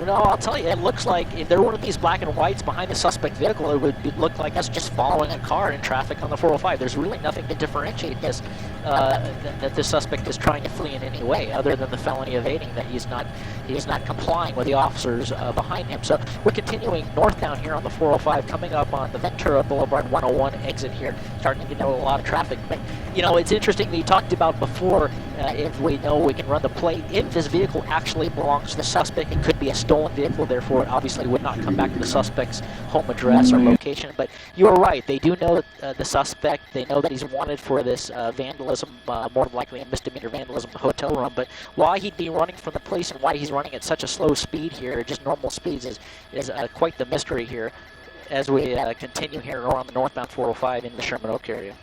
No, I'll tell you, it looks like if there were one of these black and whites behind the suspect vehicle, it would look like us just following a car in traffic on the 405. There's really nothing to differentiate this, that the suspect is trying to flee in any way, other than the felony evading, that he's not complying with the officers behind him. So we're continuing northbound here on the 405, coming up on the Ventura Boulevard 101 exit here, starting to know a lot of traffic. But, you know, it's interesting that you talked about before, if we know we can run the plate, if this vehicle actually belongs to the suspect, it could be a stolen vehicle, therefore it obviously would not come back to the suspect's home address or location. But you are right, they do know the suspect, they know that he's wanted for this vandalism, more likely a misdemeanor vandalism in the hotel room. But why he'd be running from the police and why he's running at such a slow speed here, just normal speeds, is quite the mystery here as we continue here around the northbound 405 in the Sherman Oak area.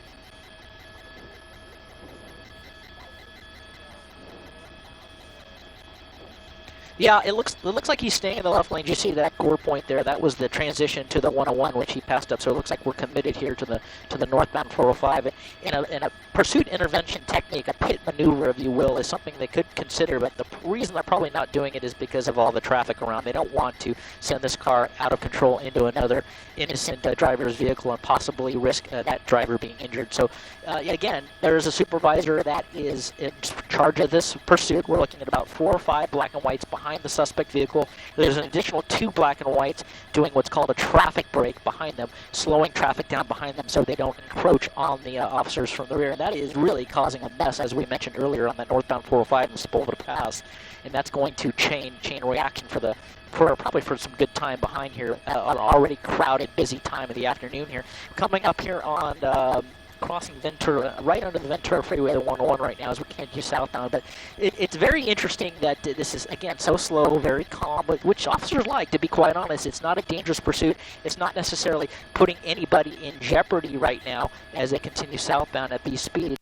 Yeah, it looks like he's staying in the left lane. You see that gore point there? That was the transition to the 101, which he passed up. So it looks like we're committed here to the northbound 405. In a pursuit intervention technique, a pit maneuver, if you will, is something they could consider. But the reason they're probably not doing it is because of all the traffic around. They don't want to send this car out of control into another innocent driver's vehicle and possibly risk that driver being injured. So again, there is a supervisor that is in charge of this pursuit. We're looking at about 4 or 5 black and whites behind the suspect vehicle. There's an additional 2 black and whites doing what's called a traffic brake behind them, slowing traffic down behind them so they don't encroach on the officers from the rear. And that is really causing a mess, as we mentioned earlier, on the northbound 405 and Sepulveda Pass. And that's going to chain reaction for probably for some good time behind here, an already crowded, busy time of the afternoon here. Coming up here on crossing Ventura, right under the Ventura Freeway, the 101 right now as we continue southbound. But it's very interesting that this is, again, so slow, very calm, which officers like, to be quite honest. It's not a dangerous pursuit. It's not necessarily putting anybody in jeopardy right now as they continue southbound at these speeds.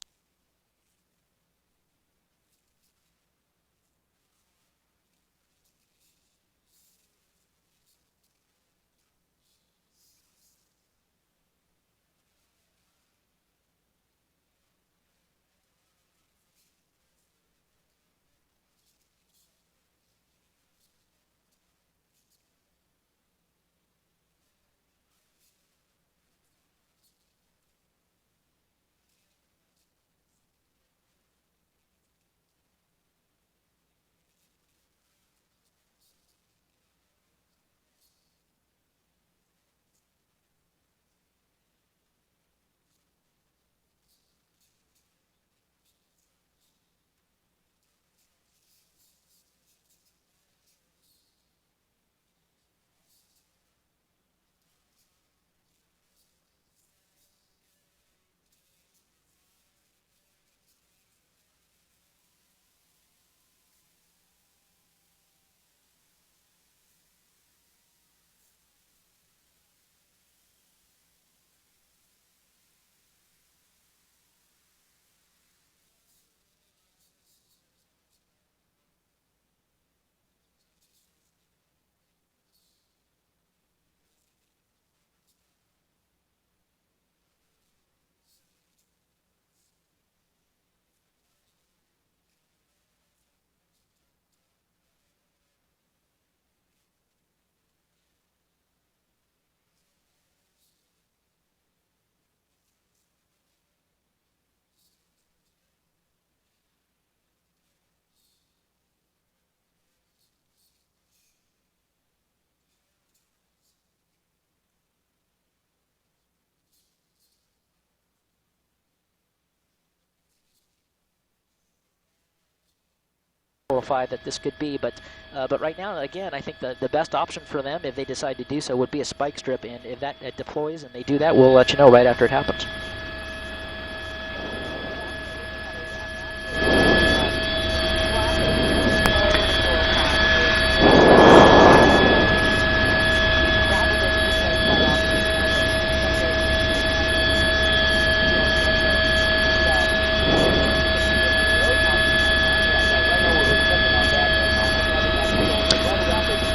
That this could be, but right now, again, I think the best option for them, if they decide to do so, would be a spike strip, and if that deploys and they do that, we'll let you know right after it happens.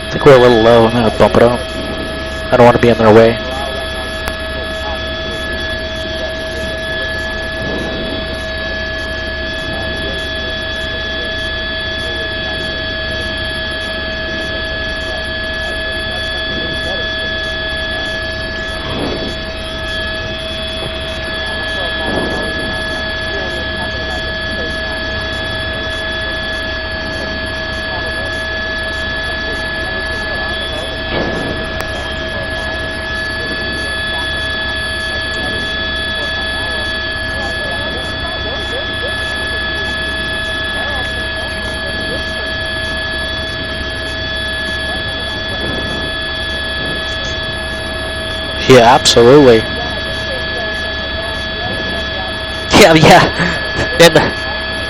I think we're a little low. I'm going to bump it up. I don't want to be in their way. Yeah, absolutely. Yeah.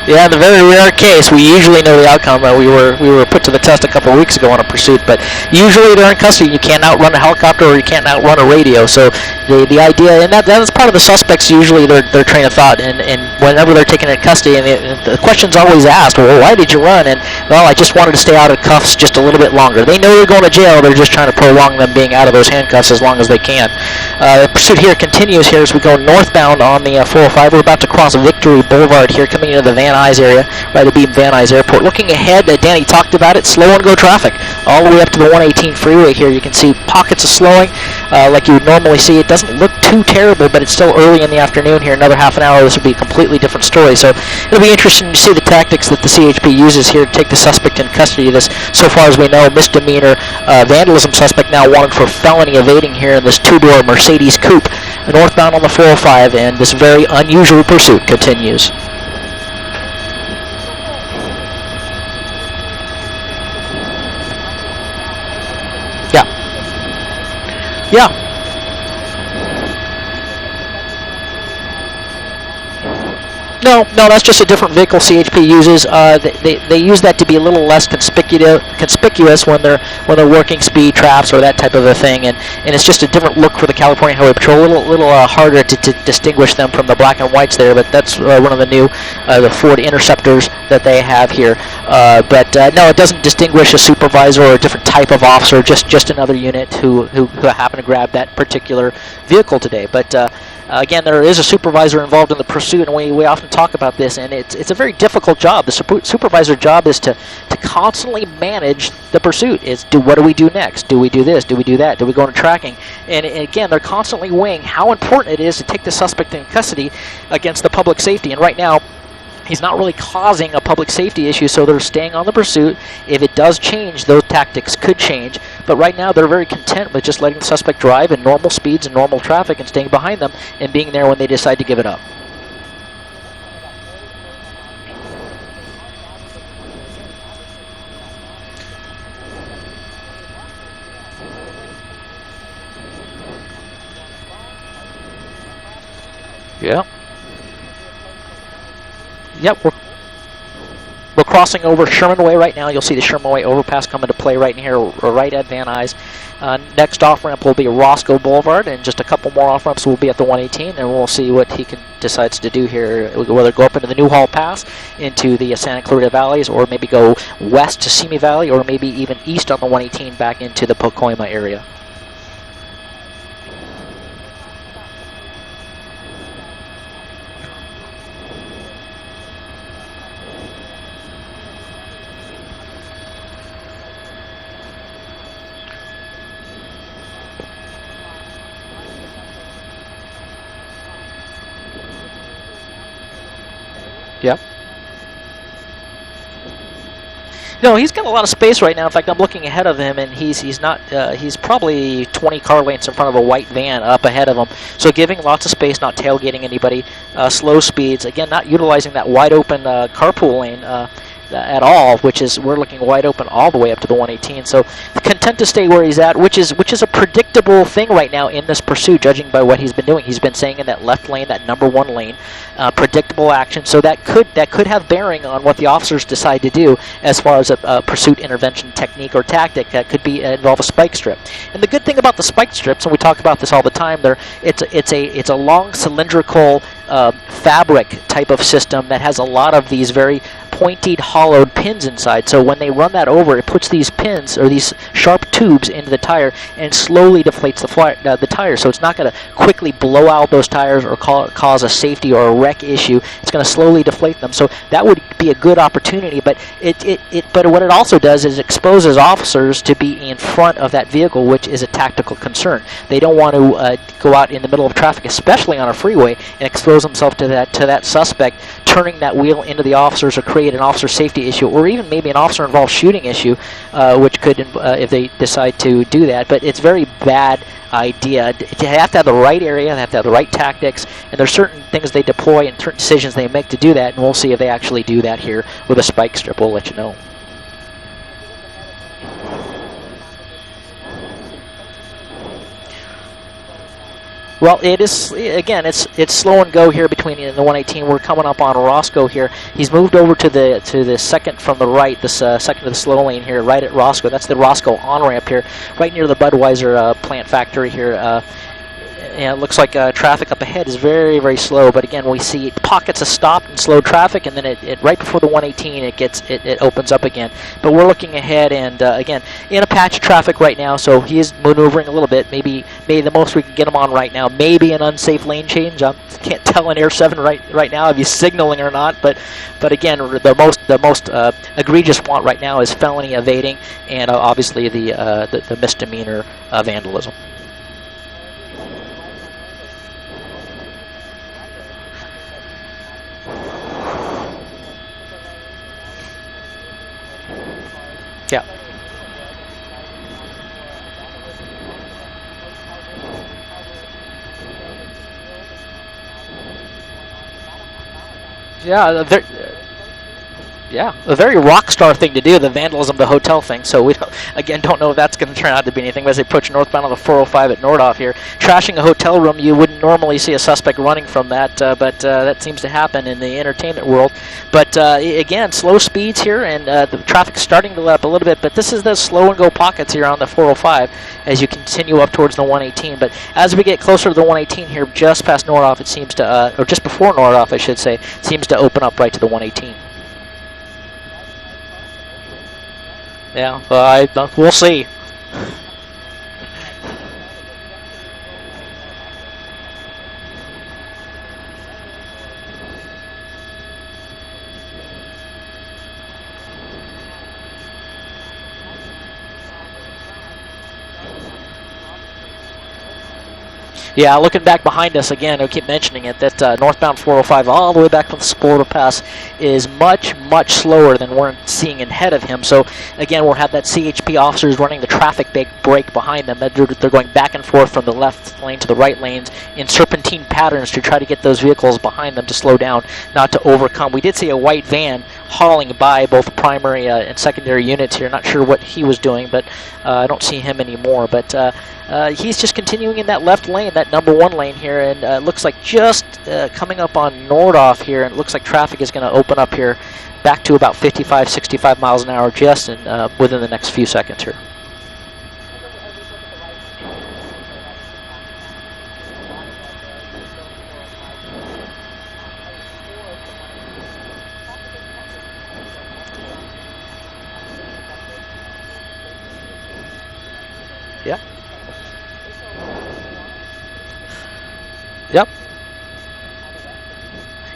In the very rare case, we usually know the outcome. We were put to the test a couple of weeks ago on a pursuit, but usually they're in custody. You can't outrun a helicopter or you can't outrun a radio. So the idea, and that is part of the suspects usually their train of thought. And whenever they're taken in custody, and the question's always asked, well, why did you run? And well, I just wanted to stay out of cuffs just a little bit longer. They know they're going to jail. They're just trying to prolong them being out of those handcuffs as long as they can. The pursuit here continues here as we go northbound on the 405. We're about to cross Victory Boulevard here, coming into the Van Nuys area, right to Beam Van Nuys Airport. Looking ahead, Danny talked about it, slow and go traffic all the way up to the 118 freeway here. You can see pockets of slowing like you would normally see. It doesn't look too terrible, but it's still early in the afternoon here. Another half an hour, this will be a completely different story. So it'll be interesting to see the tactics that the CHP uses here to take the suspect in custody. This, so far as we know, misdemeanor vandalism suspect now wanted for felony evading here in this two-door Mercedes coupe northbound on the 405, and this very unusual pursuit continues. Yeah. No, that's just a different vehicle CHP uses. They use that to be a little less conspicuous when they're working speed traps or that type of a thing, and it's just a different look for the California Highway Patrol. A little harder to distinguish them from the black and whites there, but that's one of the new the Ford Interceptors that they have here. But no, it doesn't distinguish a supervisor or a different type of officer. Just another unit who happened to grab that particular vehicle today. But again, there is a supervisor involved in the pursuit, and we often talk about this, and it's a very difficult job. The supervisor job is to constantly manage the pursuit. What do we do next? Do we do this? Do we do that? Do we go into tracking? And again, they're constantly weighing how important it is to take the suspect in custody against the public safety. And right now, he's not really causing a public safety issue, so they're staying on the pursuit. If it does change, those tactics could change. But right now, they're very content with just letting the suspect drive in normal speeds and normal traffic and staying behind them and being there when they decide to give it up. Yeah. Yep, we're crossing over Sherman Way right now. You'll see the Sherman Way overpass come into play right in here, right at Van Nuys. Next off-ramp will be Roscoe Boulevard, and just a couple more off-ramps will be at the 118, and we'll see what he decides to do here, whether go up into the Newhall Pass, into the Santa Clarita Valleys, or maybe go west to Simi Valley, or maybe even east on the 118 back into the Pacoima area. Yep. No, he's got a lot of space right now. In fact, I'm looking ahead of him, and he's not. He's probably 20 car lengths in front of a white van up ahead of him. So giving lots of space, not tailgating anybody. Slow speeds. Again, not utilizing that wide open carpool lane at all, which is we're looking wide open all the way up to the 118. So content to stay where he's at, which is a predictable thing right now in this pursuit, judging by what he's been doing. He's been staying in that left lane, that number one lane, predictable action. So that could have bearing on what the officers decide to do as far as a pursuit intervention technique or tactic. That could be involve a spike strip. And the good thing about the spike strips, and we talk about this all the time, it's a long cylindrical fabric type of system that has a lot of these very pointed, hollowed pins inside. So when they run that over, it puts these pins or these sharp tubes into the tire and slowly deflates the tire. So it's not going to quickly blow out those tires or cause a safety or a wreck issue. It's going to slowly deflate them. So that would be a good opportunity. But but what it also does is exposes officers to be in front of that vehicle, which is a tactical concern. They don't want to go out in the middle of traffic, especially on a freeway, and expose themselves to that suspect turning that wheel into the officers or create an officer safety issue, or even maybe an officer involved shooting issue, which could, if they decide to do that. But it's very bad idea. You have to have the right area, they have to have the right tactics, and there's certain things they deploy and certain decisions they make to do that, and we'll see if they actually do that here with a spike strip. We'll let you know. Well, it is, again, it's slow and go here between the 118. We're coming up on Roscoe here. He's moved over to the second from the right, this second to the slow lane here, right at Roscoe. That's the Roscoe on-ramp here, right near the Budweiser plant factory here. And it looks like traffic up ahead is very, very slow. But again, we see pockets of stopped and slow traffic, and then it right before the 118, it opens up again. But we're looking ahead, and again, in a patch of traffic right now, so he is maneuvering a little bit. Maybe the most we can get him on right now. Maybe an unsafe lane change. I can't tell in Air 7 right now if he's signaling or not. But again, the most egregious want right now is felony evading, and obviously the misdemeanor vandalism. Yeah. Yeah, a very rock star thing to do, the vandalism, the hotel thing. So we don't know if that's going to turn out to be anything. But as they approach northbound on the 405 at Nordhoff here, trashing a hotel room, you wouldn't normally see a suspect running from that, but that seems to happen in the entertainment world. But again, slow speeds here, and the traffic's starting to let up a little bit. But this is the slow and go pockets here on the 405 as you continue up towards the 118. But as we get closer to the 118 here, just past Nordhoff, it seems to, or just before Nordhoff, I should say, seems to open up right to the 118. Yeah, we'll see. Yeah, looking back behind us again, I keep mentioning it, that northbound 405 all the way back from the Sport Pass is much, much slower than we're seeing ahead of him. So again, we'll have that CHP officers running the traffic brake behind them. They're going back and forth from the left lane to the right lanes in serpentine patterns to try to get those vehicles behind them to slow down, not to overcome. We did see a white van hauling by both primary and secondary units here. Not sure what he was doing, but I don't see him anymore. But he's just continuing in that left lane, that number 1 lane here, and it looks like just coming up on Nordhoff here, and it looks like traffic is going to open up here back to about 55, 65 miles an hour just within the next few seconds here. Yeah. Yep.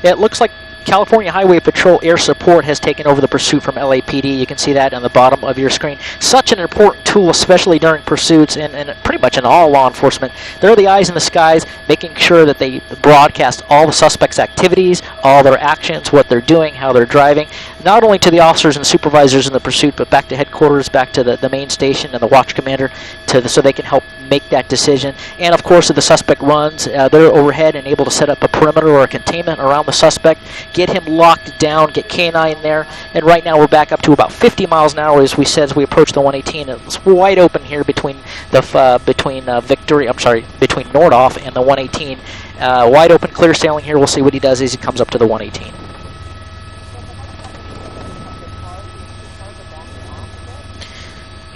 Yeah, it looks like California Highway Patrol Air Support has taken over the pursuit from LAPD. You can see that on the bottom of your screen. Such an important tool, especially during pursuits and pretty much in all law enforcement. They're the eyes in the skies, making sure that they broadcast all the suspects' activities, all their actions, what they're doing, how they're driving, not only to the officers and supervisors in the pursuit, but back to headquarters, back to the main station and the watch commander, so they can help make that decision. And of course, if the suspect runs, they're overhead and able to set up a perimeter or a containment around the suspect, get him locked down, get K9 there. And right now we're back up to about 50 miles an hour as we approach the 118. It's wide open here between between Nordhoff and the 118. Wide open, clear sailing here. We'll see what he does as he comes up to the 118.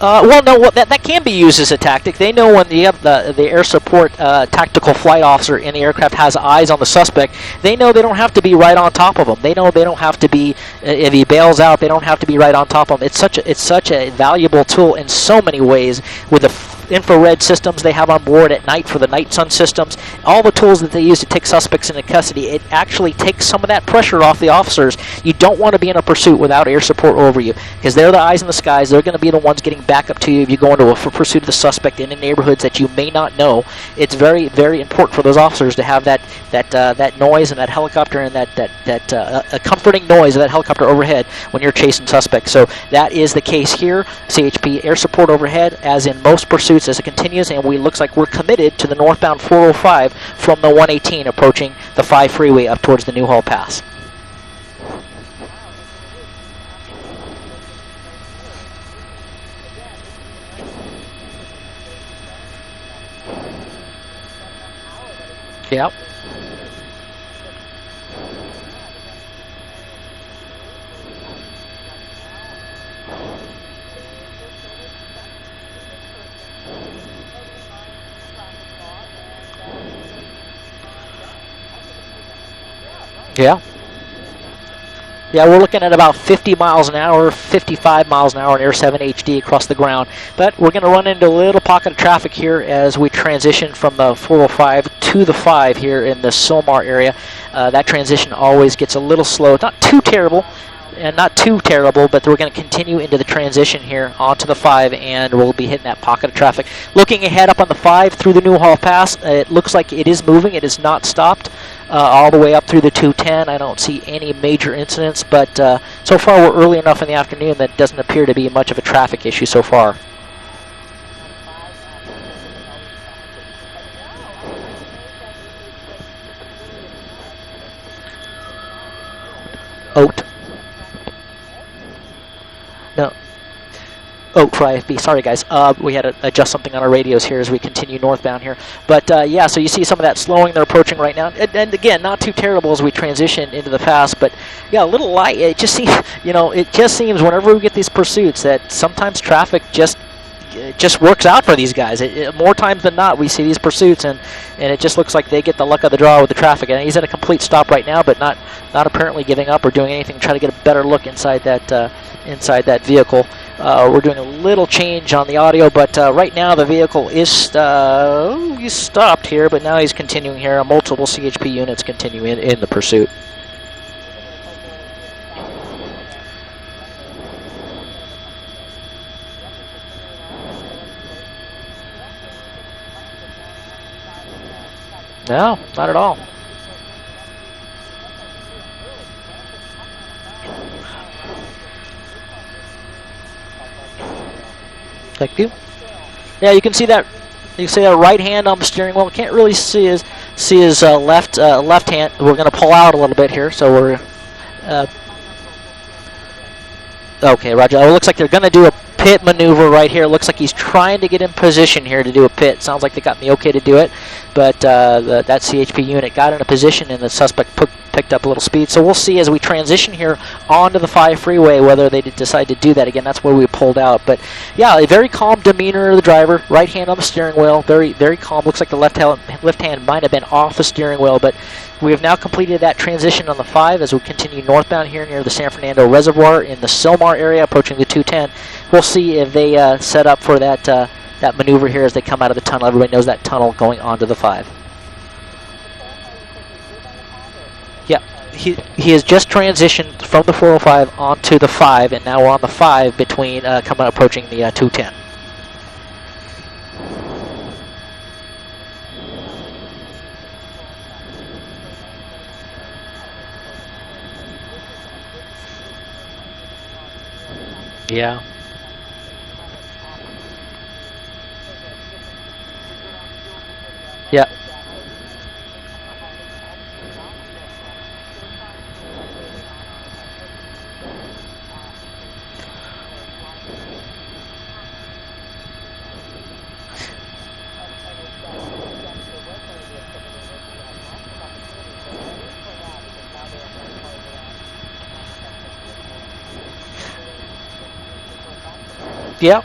Well, no, that can be used as a tactic. They know when you have the air support tactical flight officer in the aircraft has eyes on the suspect, they know they don't have to be right on top of him. They know they don't have to be, if he bails out, they don't have to be right on top of him. It's such a valuable tool in so many ways with the infrared systems they have on board at night for the night sun systems, all the tools that they use to take suspects into custody. It actually takes some of that pressure off the officers. You don't want to be in a pursuit without air support over you, because they're the eyes in the skies. They're going to be the ones getting back up to you if you go into a pursuit of the suspect in neighborhoods that you may not know. It's very, very important for those officers to have that noise and that helicopter and that comforting noise of that helicopter overhead when you're chasing suspects. So that is the case here. CHP air support overhead, as in most pursuits, as it continues, and looks like we're committed to the northbound 405 from the 118 approaching the 5 freeway up towards the Newhall Pass. Yep. Yeah. Yeah, we're looking at about 50 miles an hour, 55 miles an hour in Air 7 HD across the ground. But we're going to run into a little pocket of traffic here as we transition from the 405 to the 5 here in the Silmar area. That transition always gets a little slow. It's not too terrible, and not too terrible, but we're going to continue into the transition here onto the 5, and we'll be hitting that pocket of traffic. Looking ahead up on the 5 through the Newhall Pass, it looks like it is moving. It is not stopped. All the way up through the 210. I don't see any major incidents, but so far we're early enough in the afternoon that it doesn't appear to be much of a traffic issue so far. Oat. No. Oat for IFB. Sorry, guys. We had to adjust something on our radios here as we continue northbound here. But yeah, so you see some of that slowing they're approaching right now. And again, not too terrible as we transition into the pass. But yeah, a little light. It just seems, it just seems whenever we get these pursuits that sometimes traffic just works out for these guys. More times than not, we see these pursuits, and it just looks like they get the luck of the draw with the traffic. And he's at a complete stop right now, but not apparently giving up or doing anything to try to get a better look inside that vehicle. We're doing a little change on the audio, but right now the vehicle is he's stopped here, but now he's continuing here. Multiple CHP units continue in the pursuit. No, not at all. Thank you. Yeah, you can see that. You can see that right hand on the steering wheel. Can't really see his left hand. We're going to pull out a little bit here, so we're. Okay, Roger. Oh, it looks like they're going to do a pit maneuver right here. Looks like he's trying to get in position here to do a pit. Sounds like they got the okay to do it, but that CHP unit got in a position and the suspect picked up a little speed. So we'll see as we transition here onto the 5 freeway whether they decide to do that again. That's where we pulled out. But yeah, a very calm demeanor of the driver. Right hand on the steering wheel. Very, very calm. Looks like the left hand might have been off the steering wheel, but we have now completed that transition on the 5 as we continue northbound here near the San Fernando Reservoir in the Silmar area, approaching the 210. We'll see if they set up for that maneuver here as they come out of the tunnel. Everybody knows that tunnel going onto the 5. Yeah, he has just transitioned from the 405 onto the 5, and now we're on the 5 between approaching the 210. Yeah. Yeah. Yeah.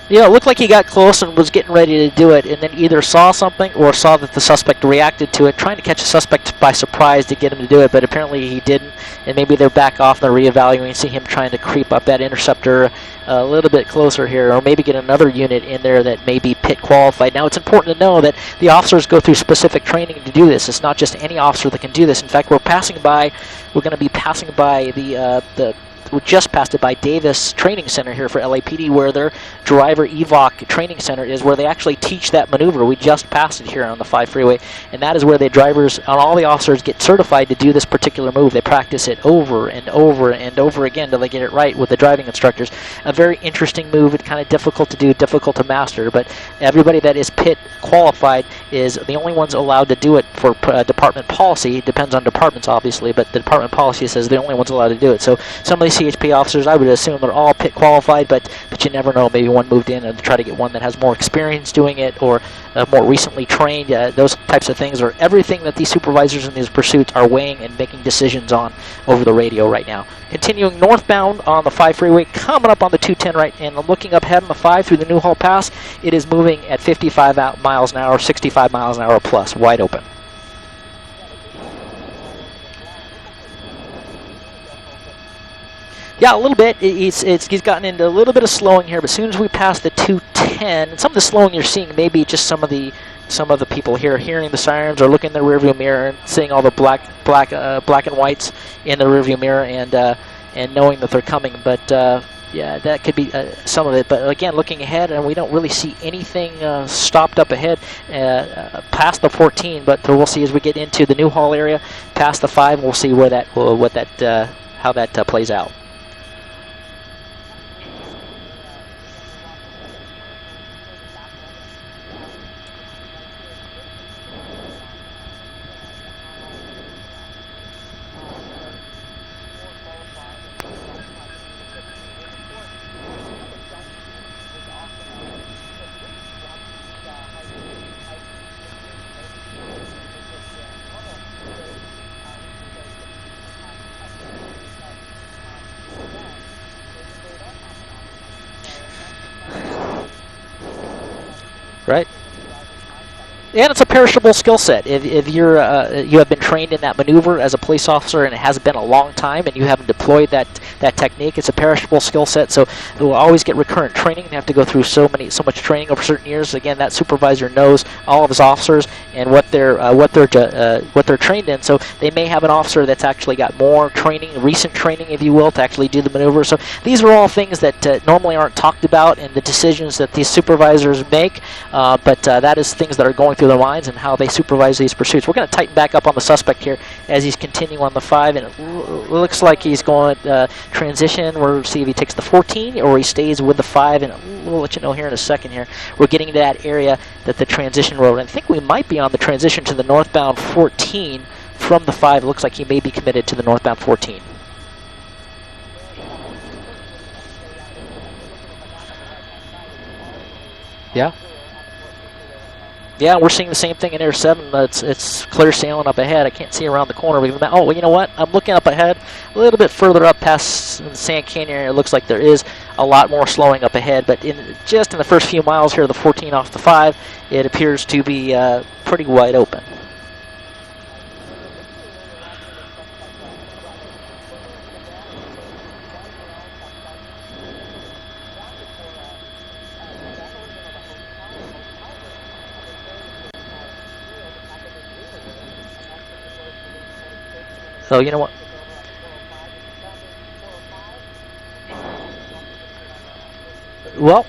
Yeah, it looked like he got close and was getting ready to do it, and then either saw something or saw that the suspect reacted to it, trying to catch a suspect by surprise to get him to do it, but apparently he didn't, and maybe they're back off, they're reevaluating, see him trying to creep up that interceptor a little bit closer here, or maybe get another unit in there that may be pit qualified. Now, it's important to know that the officers go through specific training to do this. It's not just any officer that can do this. In fact, we're going to be passing by we just passed it by Davis Training Center here for LAPD, where their driver evoc training center is, where they actually teach that maneuver. We just passed it here on the 5 freeway, and that is where the drivers and all the officers get certified to do this particular move. They practice it over and over and over again till they get it right with the driving instructors. A very interesting move. It's kind of difficult to do, difficult to master, but everybody that is pit qualified is the only ones allowed to do it for department policy. It depends on departments, obviously, but the department policy says the only ones allowed to do it. So some of these CHP officers. I would assume they're all pit qualified, but you never know. Maybe one moved in and try to get one that has more experience doing it, or more recently trained. Those types of things are everything that these supervisors in these pursuits are weighing and making decisions on over the radio right now. Continuing northbound on the 5 freeway, coming up on the 210 right, and looking up ahead on the 5 through the Newhall Pass. It is moving at 55 miles an hour, 65 miles an hour plus, wide open. Yeah, a little bit. He's gotten into a little bit of slowing here, but as soon as we pass the 210, some of the slowing you're seeing maybe just some of the people here hearing the sirens or looking in the rearview mirror and seeing all the black and whites in the rearview mirror and knowing that they're coming. But yeah, that could be some of it. But again, looking ahead, and we don't really see anything stopped up ahead past the 14. But we'll see as we get into the Newhall area, past the 5. We'll see where how that plays out. Right. And it's a perishable skill set. If you're you have been trained in that maneuver as a police officer and it hasn't been a long time and you haven't deployed that technique, it's a perishable skill set. So it will always get recurrent training. They have to go through so much training over certain years. Again, that supervisor knows all of his officers and what they're trained in. So they may have an officer that's actually got more training, recent training, if you will, to actually do the maneuver. So these are all things that normally aren't talked about in the decisions that these supervisors make. But that is things that are going through their minds and how they supervise these pursuits. We're going to tighten back up on the suspect here as he's continuing on the 5, and it looks like he's going transition. We'll see if he takes the 14 or he stays with the 5, and we'll let you know here in a second here. We're getting to that area that the transition road, and I think we might be on the transition to the northbound 14 from the 5. It looks like he may be committed to the northbound 14. Yeah. Yeah, we're seeing the same thing in Air 7. It's clear sailing up ahead. I can't see around the corner. Oh, well, you know what? I'm looking up ahead, a little bit further up past the Sand Canyon area. It looks like there is a lot more slowing up ahead. But just in the first few miles here, the 14 off the 5, it appears to be pretty wide open. So you know what? Well,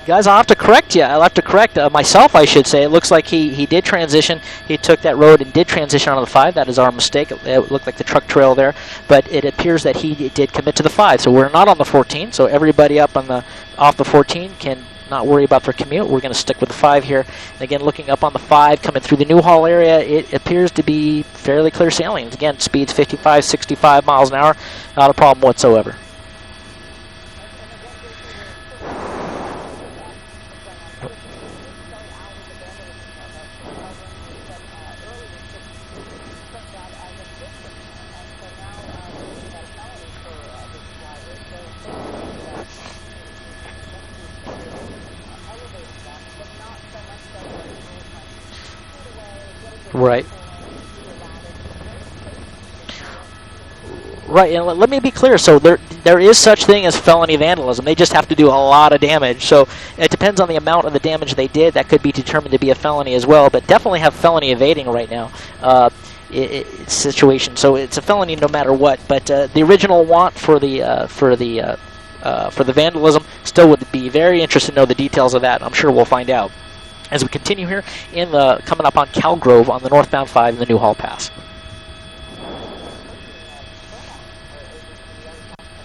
guys, I'll have to correct you. I'll have to correct myself, I should say. It looks like he did transition. He took that road and did transition onto the 5. That is our mistake. It looked like the truck trail there. But it appears that he did commit to the 5. So we're not on the 14. So everybody up on off the 14 can not worry about their commute. We're going to stick with the 5 here. And again, looking up on the 5, coming through the Newhall area, it appears to be fairly clear sailing. Again, speeds 55, 65 miles an hour. Not a problem whatsoever. Right. Right, and let me be clear. So there is such thing as felony vandalism. They just have to do a lot of damage. So it depends on the amount of the damage they did. That could be determined to be a felony as well. But definitely have felony evading right now. Situation. So it's a felony no matter what. But the original want for the vandalism still would be very interested to know the details of that. I'm sure we'll find out as we continue here coming up on Cal Grove on the northbound 5 in the Newhall Pass.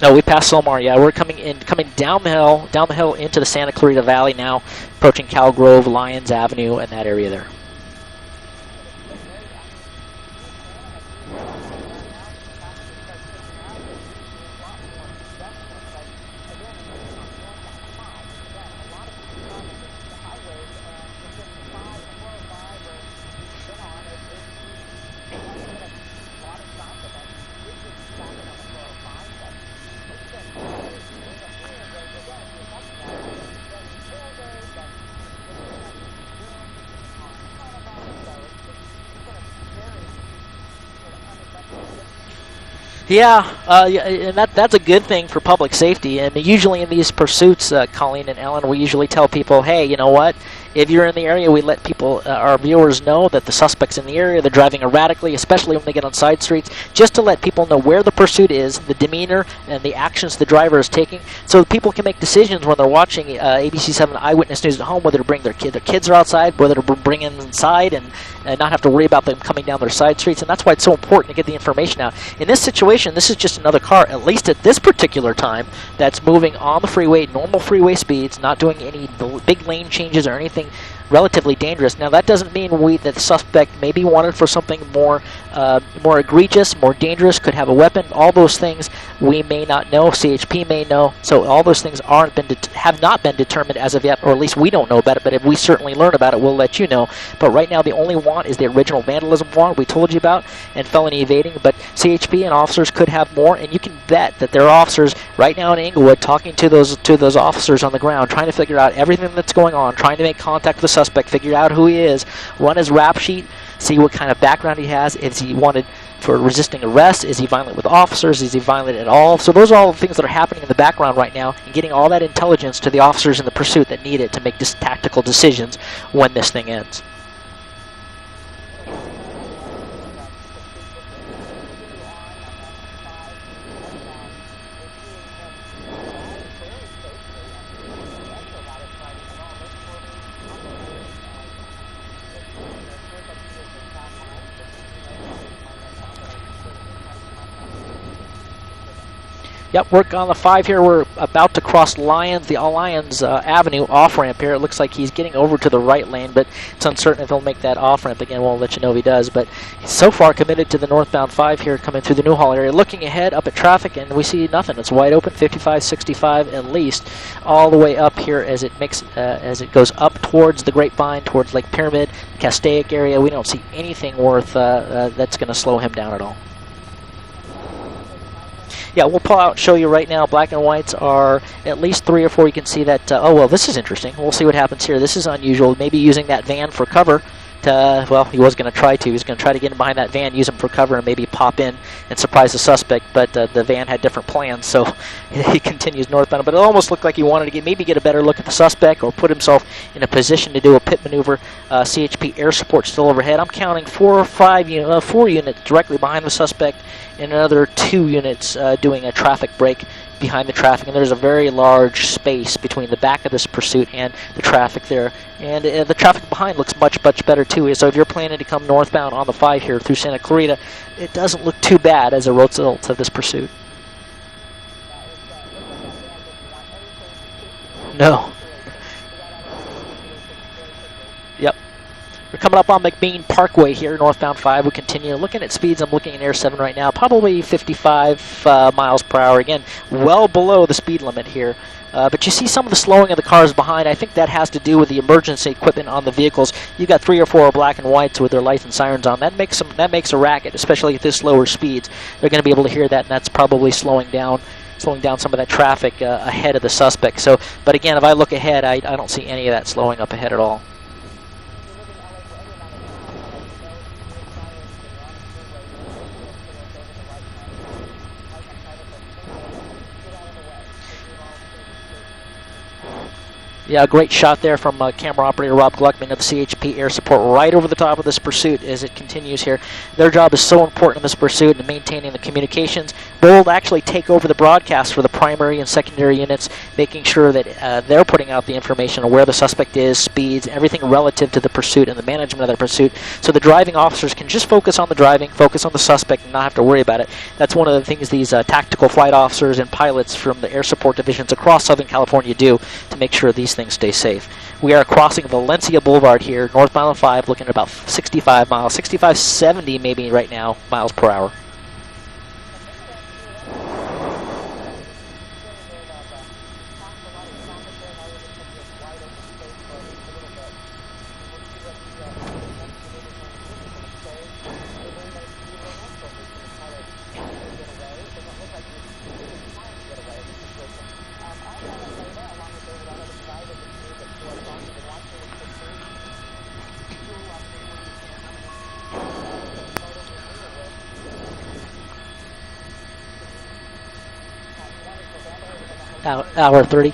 No, we passed Silmar. Yeah, we're coming down the hill into the Santa Clarita Valley now, approaching Cal Grove, Lyons Avenue, and that area there. Yeah, and that's a good thing for public safety. And usually in these pursuits, Colleen and Ellen, we usually tell people, hey, you know what? If you're in the area, we let people, our viewers know that the suspect's in the area. They're driving erratically, especially when they get on side streets, just to let people know where the pursuit is, the demeanor, and the actions the driver is taking, so that people can make decisions when they're watching ABC7 Eyewitness News at home, whether to bring their kids are outside, whether to bring them inside, and not have to worry about them coming down their side streets. And that's why it's so important to get the information out. In this situation, this is just another car, at least at this particular time, that's moving on the freeway, normal freeway speeds, not doing any big lane changes or anything relatively dangerous. Now, that doesn't mean that the suspect may be wanted for something more egregious, more dangerous, could have a weapon. All those things we may not know. CHP may know. So all those things have not been determined as of yet, or at least we don't know about it. But if we certainly learn about it, we'll let you know. But right now, the only warrant is the original vandalism warrant we told you about, and felony evading. But CHP and officers could have more, and you can bet that there are officers right now in Inglewood talking to those officers on the ground, trying to figure out everything that's going on, trying to make contact with the suspect, figure out who he is, run his rap sheet, see what kind of background he has. Is he wanted for resisting arrest? Is he violent with officers? Is he violent at all? So those are all the things that are happening in the background right now, and getting all that intelligence to the officers in the pursuit that need it to make tactical decisions when this thing ends. Yep, work on the 5 here. We're about to cross the Lyons Avenue off-ramp here. It looks like he's getting over to the right lane, but it's uncertain if he'll make that off-ramp. Again, we'll let you know if he does. But he's so far committed to the northbound 5 here, coming through the Newhall area. Looking ahead up at traffic, and we see nothing. It's wide open, 55, 65 at least, all the way up here as it goes up towards the Grapevine, towards Lake Pyramid, Castaic area. We don't see anything worth that's going to slow him down at all. Yeah, we'll pull out and show you right now. Black and whites are at least 3 or 4. You can see that. Oh, well, this is interesting. We'll see what happens here. This is unusual. Maybe using that van for cover. Well, he was going to try to. He was going to try to get in behind that van, use him for cover, and maybe pop in and surprise the suspect. But the van had different plans, so he continues northbound. But it almost looked like he wanted to maybe get a better look at the suspect or put himself in a position to do a pit maneuver. CHP air support still overhead. I'm counting 4 units directly behind the suspect, and another 2 units doing a traffic break behind the traffic, and there's a very large space between the back of this pursuit and the traffic there. And the traffic behind looks much, much better too. So if you're planning to come northbound on the 5 here through Santa Clarita, it doesn't look too bad as a result of this pursuit. No. Yep. We're coming up on McBean Parkway here, northbound 5. We continue looking at speeds. I'm looking at Air 7 right now, probably 55 miles per hour. Again, well below the speed limit here. But you see some of the slowing of the cars behind. I think that has to do with the emergency equipment on the vehicles. You've got 3 or 4 black and whites with their lights and sirens on. That makes a racket, especially at this lower speeds. They're going to be able to hear that, and that's probably slowing down some of that traffic ahead of the suspect. So, but again, if I look ahead, I don't see any of that slowing up ahead at all. Yeah, a great shot there from camera operator Rob Gluckman of the CHP air support right over the top of this pursuit as it continues here. Their job is so important in this pursuit and maintaining the communications. They'll actually take over the broadcast for the primary and secondary units, making sure that they're putting out the information on where the suspect is, speeds, everything relative to the pursuit and the management of the pursuit, so the driving officers can just focus on the driving, focus on the suspect, and not have to worry about it. That's one of the things these tactical flight officers and pilots from the air support divisions across Southern California do to make sure these things stay safe. We are crossing Valencia Boulevard here, northbound 5, looking at about 65 miles, 65, 70 maybe right now, miles per hour. hour 30.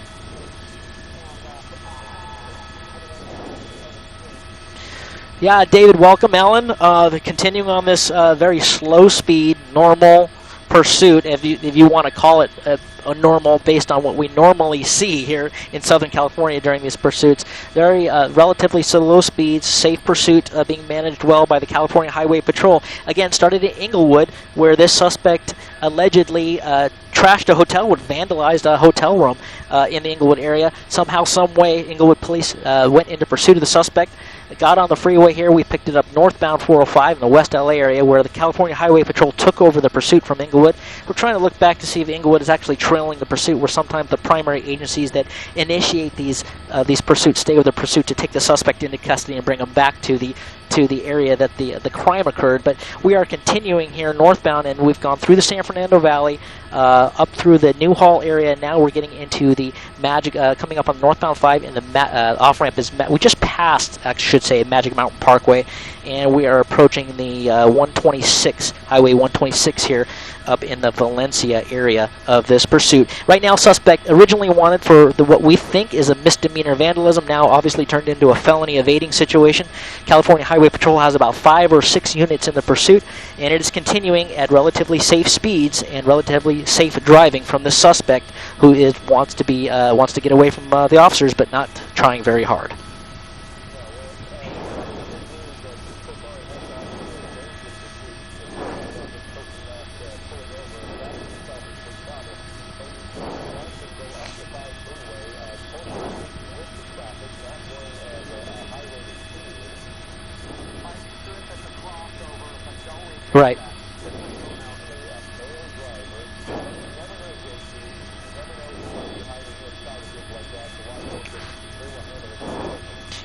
Yeah, David, welcome, Ellen. Continuing on this very slow speed, normal pursuit, if you want to call it a normal based on what we normally see here in Southern California during these pursuits. Very relatively slow speeds, safe pursuit being managed well by the California Highway Patrol. Again, started in Inglewood, where this suspect allegedly trashed a hotel, vandalized a hotel room in the Inglewood area. Somehow, some way, Inglewood police went into pursuit of the suspect. Got on the freeway here. We picked it up northbound 405 in the West LA area, where the California Highway Patrol took over the pursuit from Inglewood. We're trying to look back to see if Inglewood is actually trailing the pursuit, where sometimes the primary agencies that initiate these pursuits stay with the pursuit to take the suspect into custody and bring him back to the area that the crime occurred. But we are continuing here northbound, and we've gone through the San Fernando Valley, up through the Newhall area, and now we're getting into the Magic, coming up on northbound 5, and the off-ramp is, we just passed, I should say, Magic Mountain Parkway, and we are approaching the 126, Highway 126 here, up in the Valencia area of this pursuit. Right now, suspect originally wanted for what we think is a misdemeanor vandalism, now obviously turned into a felony evading situation. California Highway Patrol has about 5 or 6 units in the pursuit, and it is continuing at relatively safe speeds and relatively safe driving from the suspect, who wants to get away from the officers, but not trying very hard. Right.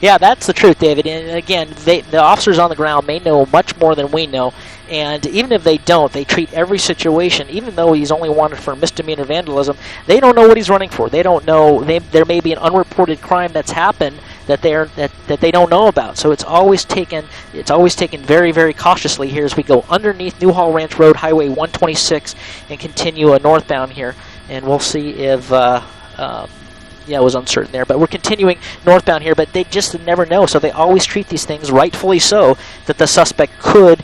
Yeah, that's the truth, David. And again, the officers on the ground may know much more than we know. And even if they don't, they treat every situation, even though he's only wanted for misdemeanor vandalism, they don't know what he's running for. They don't know. There may be an unreported crime that's happened that they don't know about. So it's always taken very, very cautiously here as we go underneath Newhall Ranch Road, Highway 126, and continue northbound here. And we'll see if it was uncertain there, but we're continuing northbound here, but they just never know, so they always treat these things, rightfully so, that the suspect could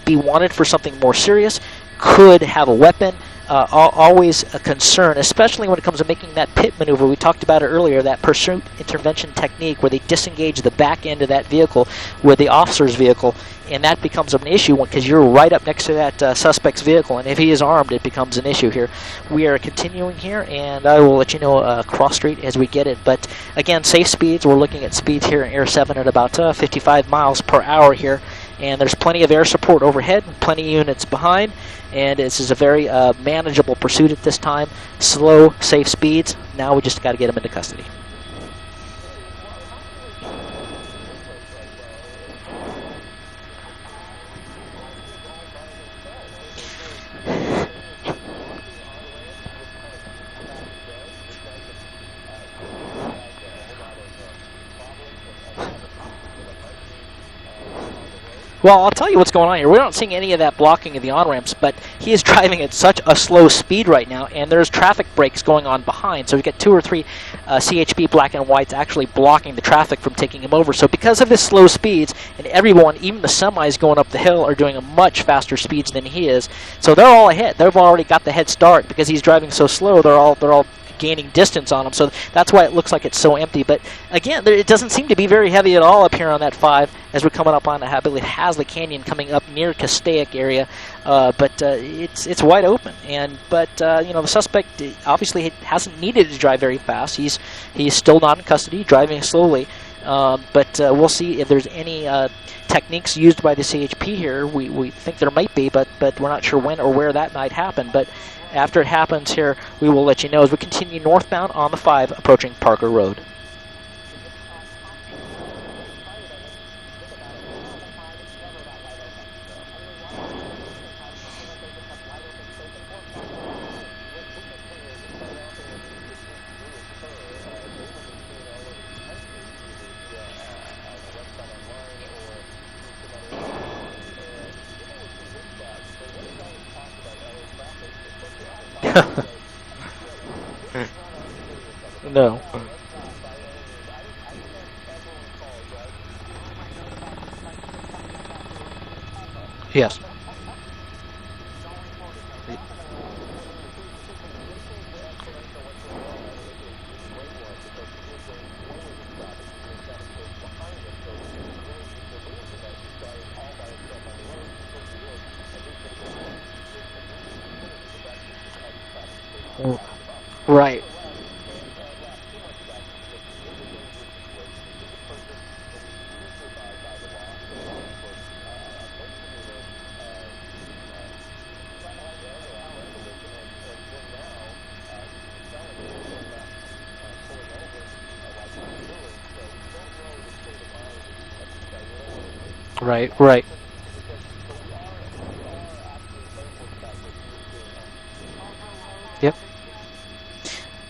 be wanted for something more serious, could have a weapon, always a concern, especially when it comes to making that pit maneuver. We talked about it earlier, that pursuit intervention technique where they disengage the back end of that vehicle with the officer's vehicle, and that becomes an issue because you're right up next to that suspect's vehicle, and if he is armed, it becomes an issue here. We are continuing here, and I will let you know cross street as we get it. But again, safe speeds. We're looking at speeds here in Air 7 at about 55 miles per hour here, and there's plenty of air support overhead, plenty of units behind, and this is a very manageable pursuit at this time. Slow, safe speeds. Now we just got to get him into custody. Well, I'll tell you what's going on here. We're not seeing any of that blocking of the on-ramps, but he is driving at such a slow speed right now, and there's traffic breaks going on behind. So we get 2 or 3 CHP black and whites actually blocking the traffic from taking him over. So because of his slow speeds, and everyone, even the semis going up the hill, are doing a much faster speeds than he is. So they're all ahead. They've already got the head start because he's driving so slow. They're all gaining distance on him, so that's why it looks like it's so empty. But again, it doesn't seem to be very heavy at all up here on that 5 as we're coming up on, I believe, Hazlitt Canyon coming up near Castaic area, but it's wide open. But the suspect obviously hasn't needed to drive very fast. He's still not in custody, driving slowly, but we'll see if there's any techniques used by the CHP here. We think there might be, but we're not sure when or where that might happen. But after it happens here, we will let you know as we continue northbound on the 5 approaching Parker Road. No. Yes. Right. Right. Right. Yep.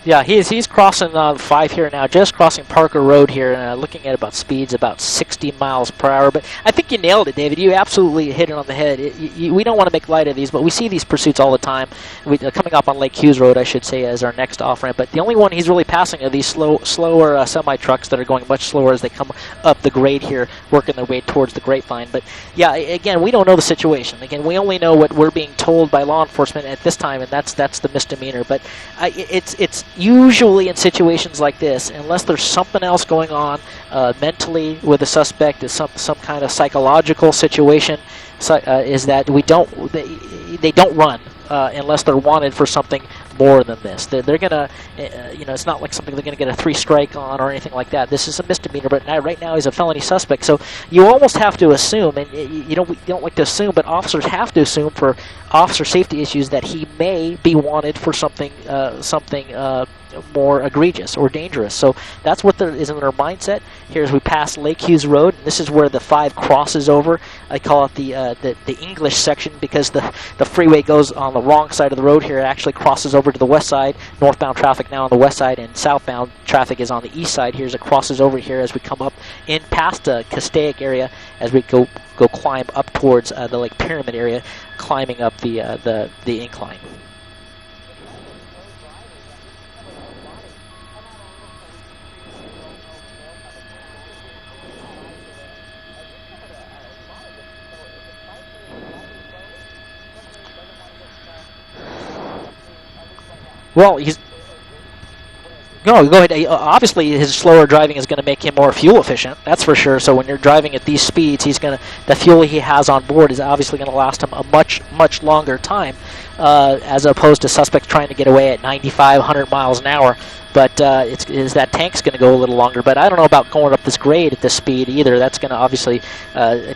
Yeah, he's crossing 5 here now, just crossing Parker Road here, and looking at about speeds about 60 miles per hour. But I think you nailed it, David. You absolutely hit it on the head. We don't want to make light of these, but we see these pursuits all the time. Coming up on Lake Hughes Road, I should say, as our next off-ramp. But the only one he's really passing are these slower semi-trucks that are going much slower as they come up the grade here, working their way towards the Grapevine. But yeah, again, we don't know the situation. Again, we only know what we're being told by law enforcement at this time, and that's the misdemeanor. But it's usually in situations like this, unless there's something else going on mentally with the suspect, is some kind of psychological situation, is that they don't run unless they're wanted for something more than this. They're gonna, it's not like something they're gonna get a 3 strike on or anything like that. This is a misdemeanor, but right now he's a felony suspect. So you almost have to assume, and you don't like to assume, but officers have to assume for officer safety issues that he may be wanted for something more egregious or dangerous. So that's what there is in their mindset. Here as we pass Lake Hughes Road, and this is where the 5 crosses over. I call it the English section because the freeway goes on the wrong side of the road here. It actually crosses over to the west side. Northbound traffic now on the west side, and southbound traffic is on the east side here as it crosses over here as we come up in past the Castaic area as we go climb up towards the Lake Pyramid area, climbing up the incline. Well, no, go ahead. Obviously, his slower driving is going to make him more fuel efficient. That's for sure. So when you're driving at these speeds, the fuel he has on board is obviously going to last him a much longer time, as opposed to suspects trying to get away at 95, 100 miles an hour. But that tank's going to go a little longer. But I don't know about going up this grade at this speed either. That's going to obviously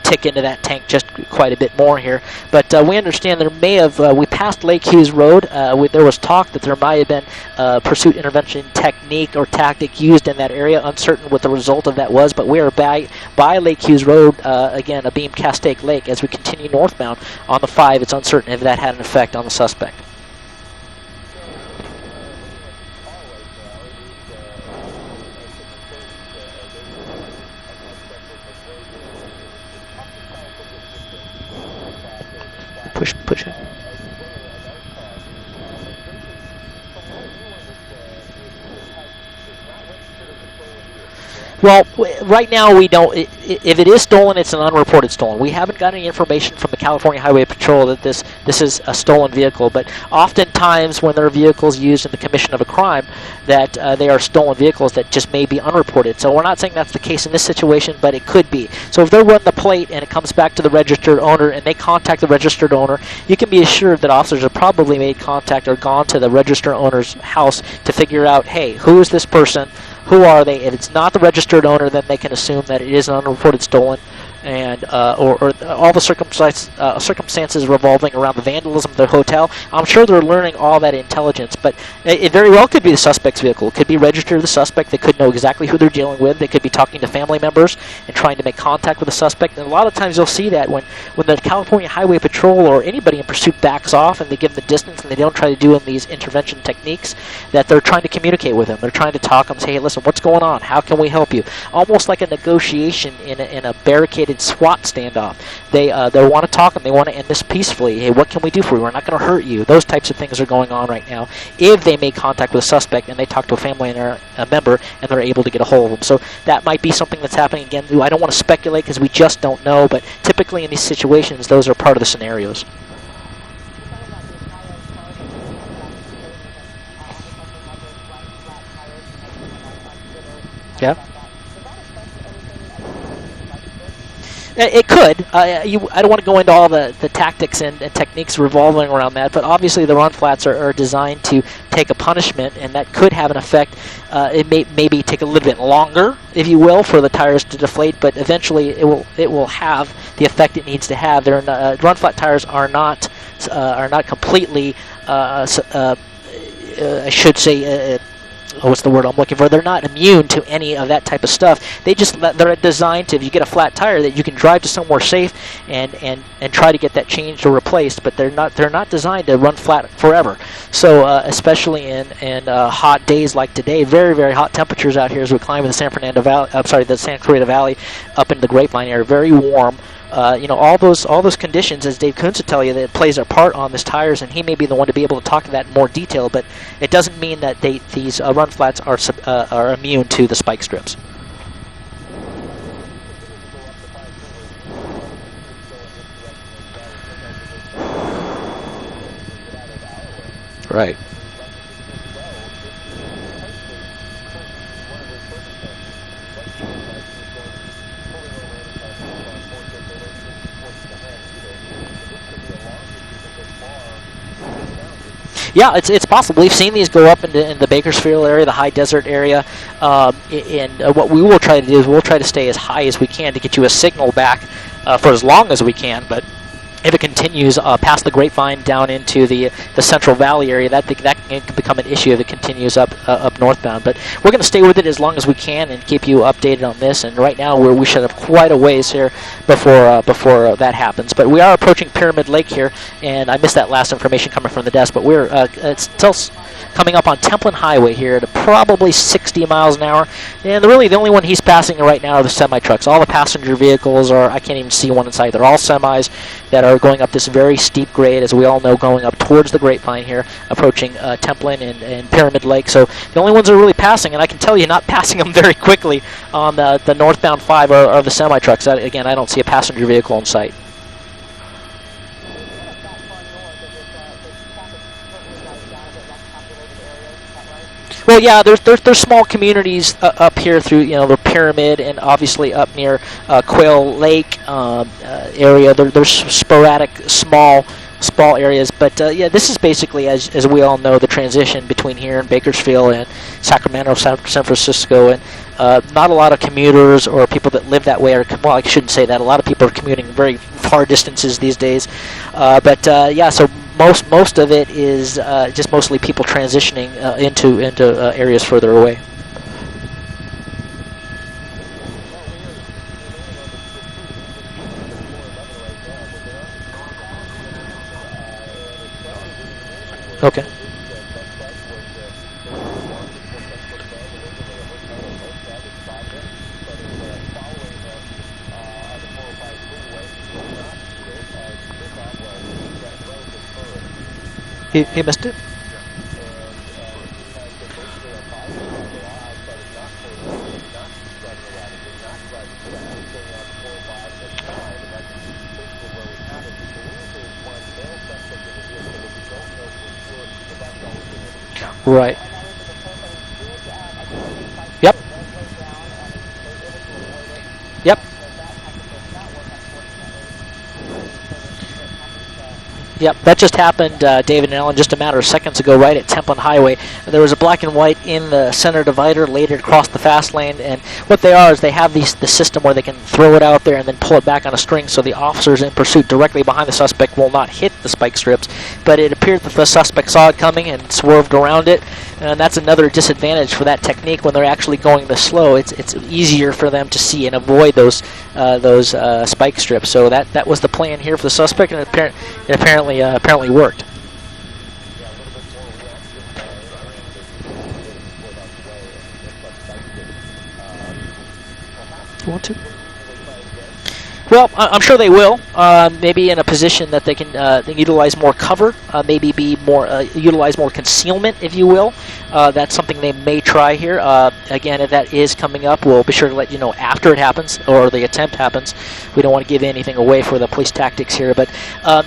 tick into that tank just quite a bit more here. But we understand there may have, we passed Lake Hughes Road. There was talk that there might have been pursuit intervention technique or tactic used in that area. Uncertain what the result of that was. But we are by Lake Hughes Road, again, Abeam Castaic Lake. As we continue northbound on the 5, it's uncertain if that had an effect on the suspect. Push it. Well, right now we don't. If it is stolen, it's an unreported stolen. We haven't got any information from the California Highway Patrol that this is a stolen vehicle. But oftentimes, when there are vehicles used in the commission of a crime, that they are stolen vehicles that just may be unreported. So we're not saying that's the case in this situation, but it could be. So if they're running the plate and it comes back to the registered owner and they contact the registered owner, you can be assured that officers have probably made contact or gone to the registered owner's house to figure out, hey, who is this person? Who are they? If it's not the registered owner, then they can assume that it is an unreported stolen, and or all the circumstances revolving around the vandalism of the hotel. I'm sure they're learning all that intelligence, but it very well could be the suspect's vehicle. It could be registered to the suspect. They could know exactly who they're dealing with. They could be talking to family members and trying to make contact with the suspect. And a lot of times you'll see that when the California Highway Patrol or anybody in pursuit backs off and they give them the distance and they don't try to do in these intervention techniques, that they're trying to communicate with them. They're trying to talk and say, hey, listen, what's going on? How can we help you? Almost like a negotiation in a barricaded heated SWAT standoff. They want to talk and they want to end this peacefully. Hey, what can we do for you? We're not going to hurt you. Those types of things are going on right now. If they make contact with a suspect and they talk to a family and a member and they're able to get a hold of them. So that might be something that's happening again. I don't want to speculate because we just don't know, but typically in these situations, those are part of the scenarios. Yeah. It could. I don't want to go into all the tactics and techniques revolving around that, but obviously the run flats are designed to take a punishment, and that could have an effect. It may maybe take a little bit longer, if you will, for the tires to deflate, but eventually it will have the effect it needs to have. Run flat tires are not completely. I should say. What's the word I'm looking for? They're not immune to any of that type of stuff. They're designed to, if you get a flat tire, that you can drive to somewhere safe and try to get that changed or replaced. But they're not designed to run flat forever. So especially in hot days like today, very very hot temperatures out here as we climb in the San Cruz Valley up into the Grapevine area, very warm. All those conditions, as Dave Kuntz would tell you, that plays a part on these tires, and he may be the one to be able to talk to that in more detail. But it doesn't mean that these run flats are immune to the spike strips. Right. Yeah, it's possible. We've seen these go up in the Bakersfield area, the high desert area, and what we will try to do is we'll try to stay as high as we can to get you a signal back for as long as we can. But if it continues past the Grapevine down into the Central Valley area, that can become an issue if it continues up northbound. But we're going to stay with it as long as we can and keep you updated on this. And right now we should have quite a ways here before that happens. But we are approaching Pyramid Lake here, and I missed that last information coming from the desk. But we're it's still coming up on Templin Highway here at probably 60 miles an hour. And really the only one he's passing right now are the semi-trucks. All the passenger vehicles I can't even see one inside. They're all semis that are going up this very steep grade, as we all know, going up towards the Grapevine here, approaching Templin and Pyramid Lake. So the only ones that are really passing, and I can tell you not passing them very quickly on the northbound 5 are the semi-trucks. Again, I don't see a passenger vehicle in sight. Well, yeah, there's small communities up here through the Pyramid and obviously up near Quail Lake area. There's sporadic small areas, but yeah, this is basically, as we all know, the transition between here and Bakersfield and Sacramento, San Francisco, and not a lot of commuters or people that live that way well, I shouldn't say that. A lot of people are commuting very far distances these days, but yeah, so most of it is just mostly people transitioning into areas further away. Okay. He missed it? Right. Yep. Yep. Yep, that just happened, David and Ellen, just a matter of seconds ago, right at Templin Highway. There was a black and white in the center divider, laid it across the fast lane, and what they are is they have the system where they can throw it out there and then pull it back on a string, so the officers in pursuit directly behind the suspect will not hit the spike strips. But it appeared that the suspect saw it coming and swerved around it, and that's another disadvantage for that technique when they're actually going this slow. It's easier for them to see and avoid those spike strips. So that was the plan here for the suspect, and it apparently worked. You want to? Well, I'm sure they will. Maybe in a position that they can utilize more cover, maybe be more utilize more concealment, if you will. That's something they may try here. Again, if that is coming up, we'll be sure to let you know after it happens or the attempt happens. We don't want to give anything away for the police tactics here, but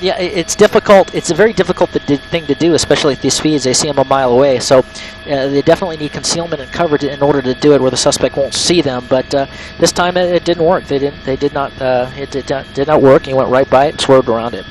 yeah, it's difficult. It's a very difficult thing to do, especially at these speeds. They see them a mile away, so they definitely need concealment and cover in order to do it where the suspect won't see them. But this time it didn't work. It did not work. He went right by it and swerved around it.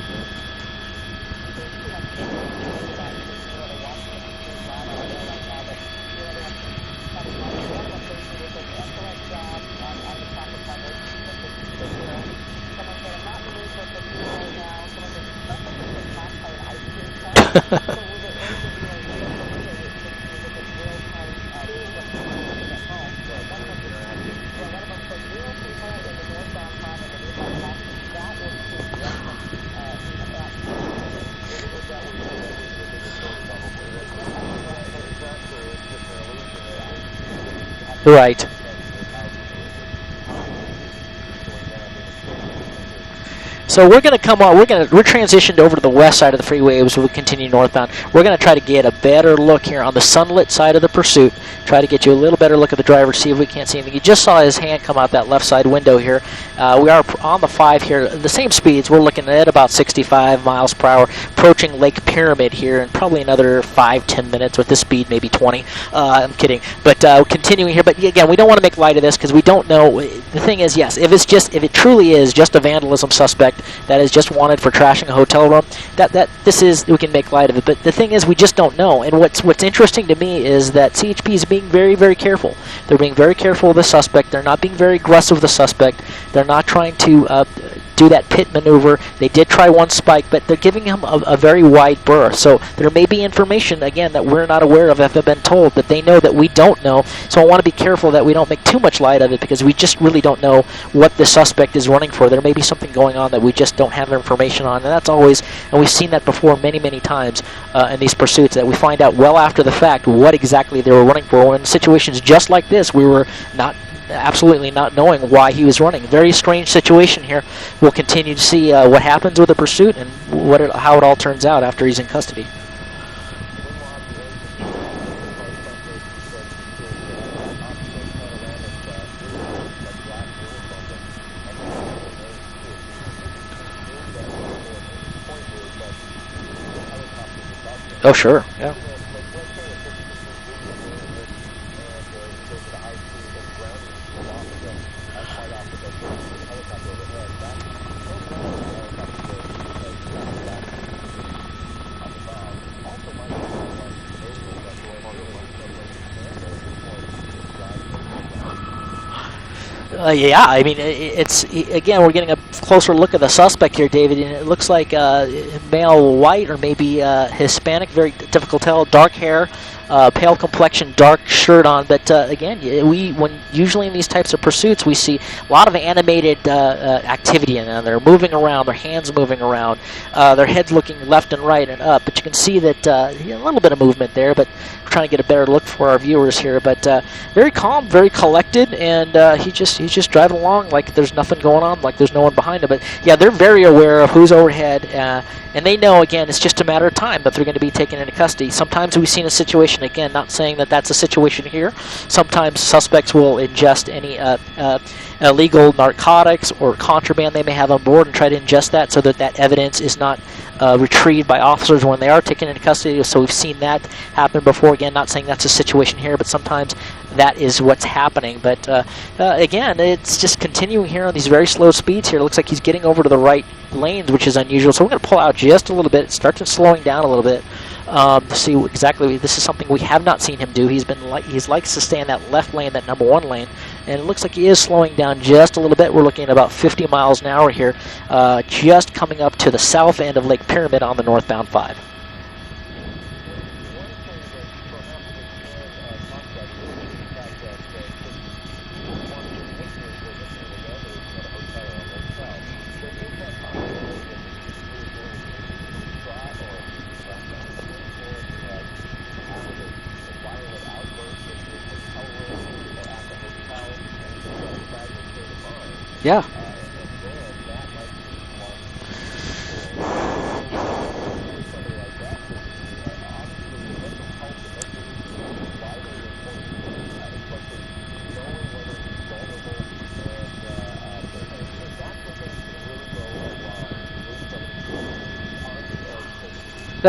Right. So we're going to come on. We're transitioned over to the west side of the freeway as we continue northbound. We're going to try to get a better look here on the sunlit side of the pursuit. Try to get you a little better look at the driver, see if we can't see anything. You just saw his hand come out that left side window here. We are on the 5 here. The same speeds. We're looking at about 65 miles per hour, approaching Lake Pyramid here in probably another 5-10 minutes. With this speed, maybe 20. I'm kidding. But continuing here. But again, we don't want to make light of this because we don't know. The thing is, yes, if it truly is just a vandalism suspect that is just wanted for trashing a hotel room, we can make light of it. But the thing is, we just don't know. And what's interesting to me is that CHP is being very, very careful. They're being very careful of the suspect. They're not being very aggressive with the suspect. They're not trying to do that pit maneuver. They did try one spike, but they're giving him a very wide berth. So there may be information, again, that we're not aware of, have been told, that they know that we don't know. So I want to be careful that we don't make too much light of it because we just really don't know what the suspect is running for. There may be something going on that we just don't have information on, and that's always, and we've seen that before many, many times in these pursuits, that we find out well after the fact what exactly they were running for. In situations just like this, we were absolutely not knowing why he was running. Very strange situation here. We'll continue to see what happens with the pursuit and how it all turns out after he's in custody. Oh, sure. Yeah. Yeah, I mean, again, we're getting a closer look at the suspect here, David, and it looks like male white or maybe Hispanic, very difficult to tell, dark hair, pale complexion, dark shirt on. But again, usually in these types of pursuits, we see a lot of animated activity in them. They're moving around, their hands moving around, their heads looking left and right and up. But you can see that a little bit of movement there, but we're trying to get a better look for our viewers here. But very calm, very collected, and he's just driving along like there's nothing going on, like there's no one behind him. But yeah, they're very aware of who's overhead, and they know, again, it's just a matter of time that they're going to be taken into custody. Sometimes we've seen a situation, again, not saying that that's a situation here. Sometimes suspects will ingest any illegal narcotics or contraband they may have on board and try to ingest that so that evidence is not retrieved by officers when they are taken into custody. So we've seen that happen before. Again, not saying that's a situation here, but sometimes that is what's happening. But again, it's just continuing here on these very slow speeds here. It looks like he's getting over to the right lanes, which is unusual. So we're going to pull out just a little bit, start to slowing down a little bit. To see exactly, this is something we have not seen him do. He likes to stay in that left lane, that number 1 lane, and it looks like he is slowing down just a little bit. We're looking at about 50 miles an hour here, just coming up to the south end of Lake Pyramid on the northbound 5. Yeah.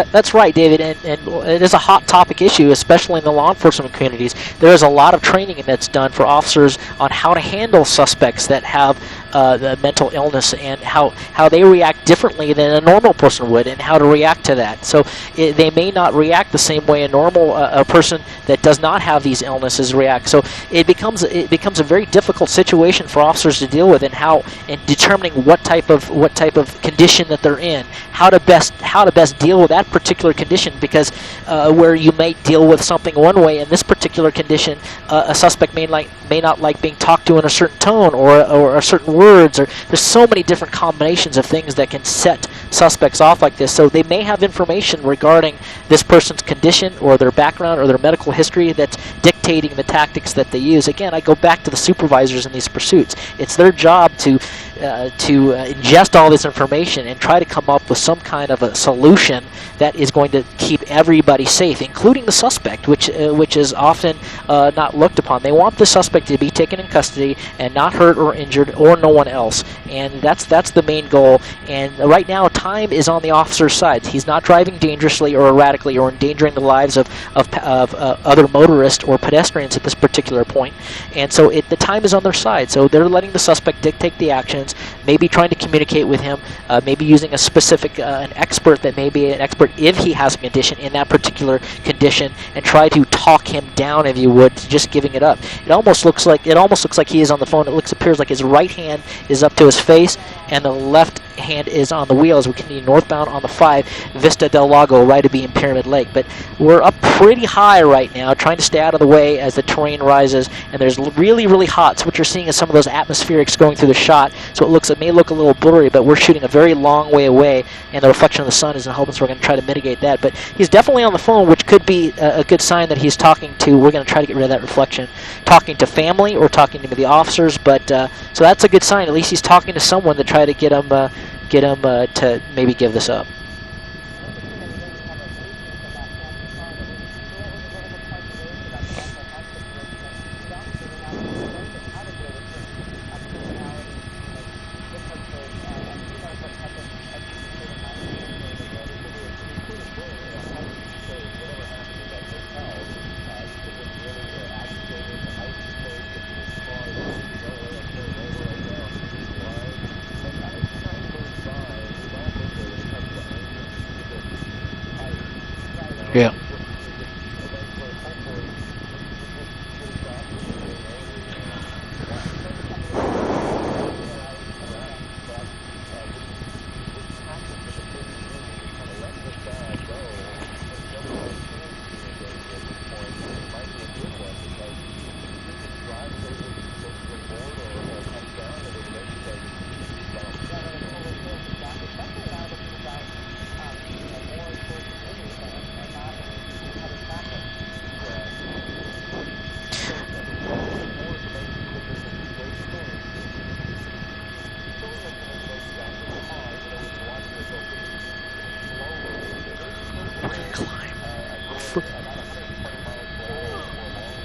That's right, David, and it is a hot topic issue, especially in the law enforcement communities. There is a lot of training that's done for officers on how to handle suspects that have the mental illness and how they react differently than a normal person would, and how to react to that. So they may not react the same way a normal a person that does not have these illnesses react. So it becomes a very difficult situation for officers to deal with, and determining what type of condition that they're in, how to best deal with that particular condition, because where you may deal with something one way in this particular condition, a suspect may not like being talked to in a certain tone or certain words, or there's so many different combinations of things that can set suspects off like this. So they may have information regarding this person's condition or their background or their medical history that's dictating the tactics that they use. Again, I go back to the supervisors in these pursuits. It's their job to ingest all this information and try to come up with some kind of a solution that is going to keep everybody safe, including the suspect, which is often not looked upon. They want the suspect to be taken in custody and not hurt or injured, or no one else, and that's the main goal. And right now, time is on the officer's side. He's not driving dangerously or erratically or endangering the lives of other motorists or pedestrians at this particular point, and so the time is on their side. So they're letting the suspect dictate the actions, maybe trying to communicate with him, maybe using a specific an expert that may be an expert if he has a condition in that particular condition, and try to talk him down, if you would, to just giving it up. It almost looks like he is on the phone. It appears like his right hand is up to his face and the left hand is on the wheel as we continue northbound on the 5 Vista del Lago, right to be in Pyramid Lake. But we're up pretty high right now, trying to stay out of the way as the terrain rises, and there's really hot. So what you're seeing is some of those atmospherics going through the shot, so it may look a little blurry, but we're shooting a very long way away, and the reflection of the sun is in hope, so we're going to try to mitigate that. But he's definitely on the phone, which could be a good sign that he's talking to, we're going to try to get rid of that reflection, talking to family or talking to the officers. But so that's a good sign. At least he's talking to someone to try to get him to maybe give this up. Yeah.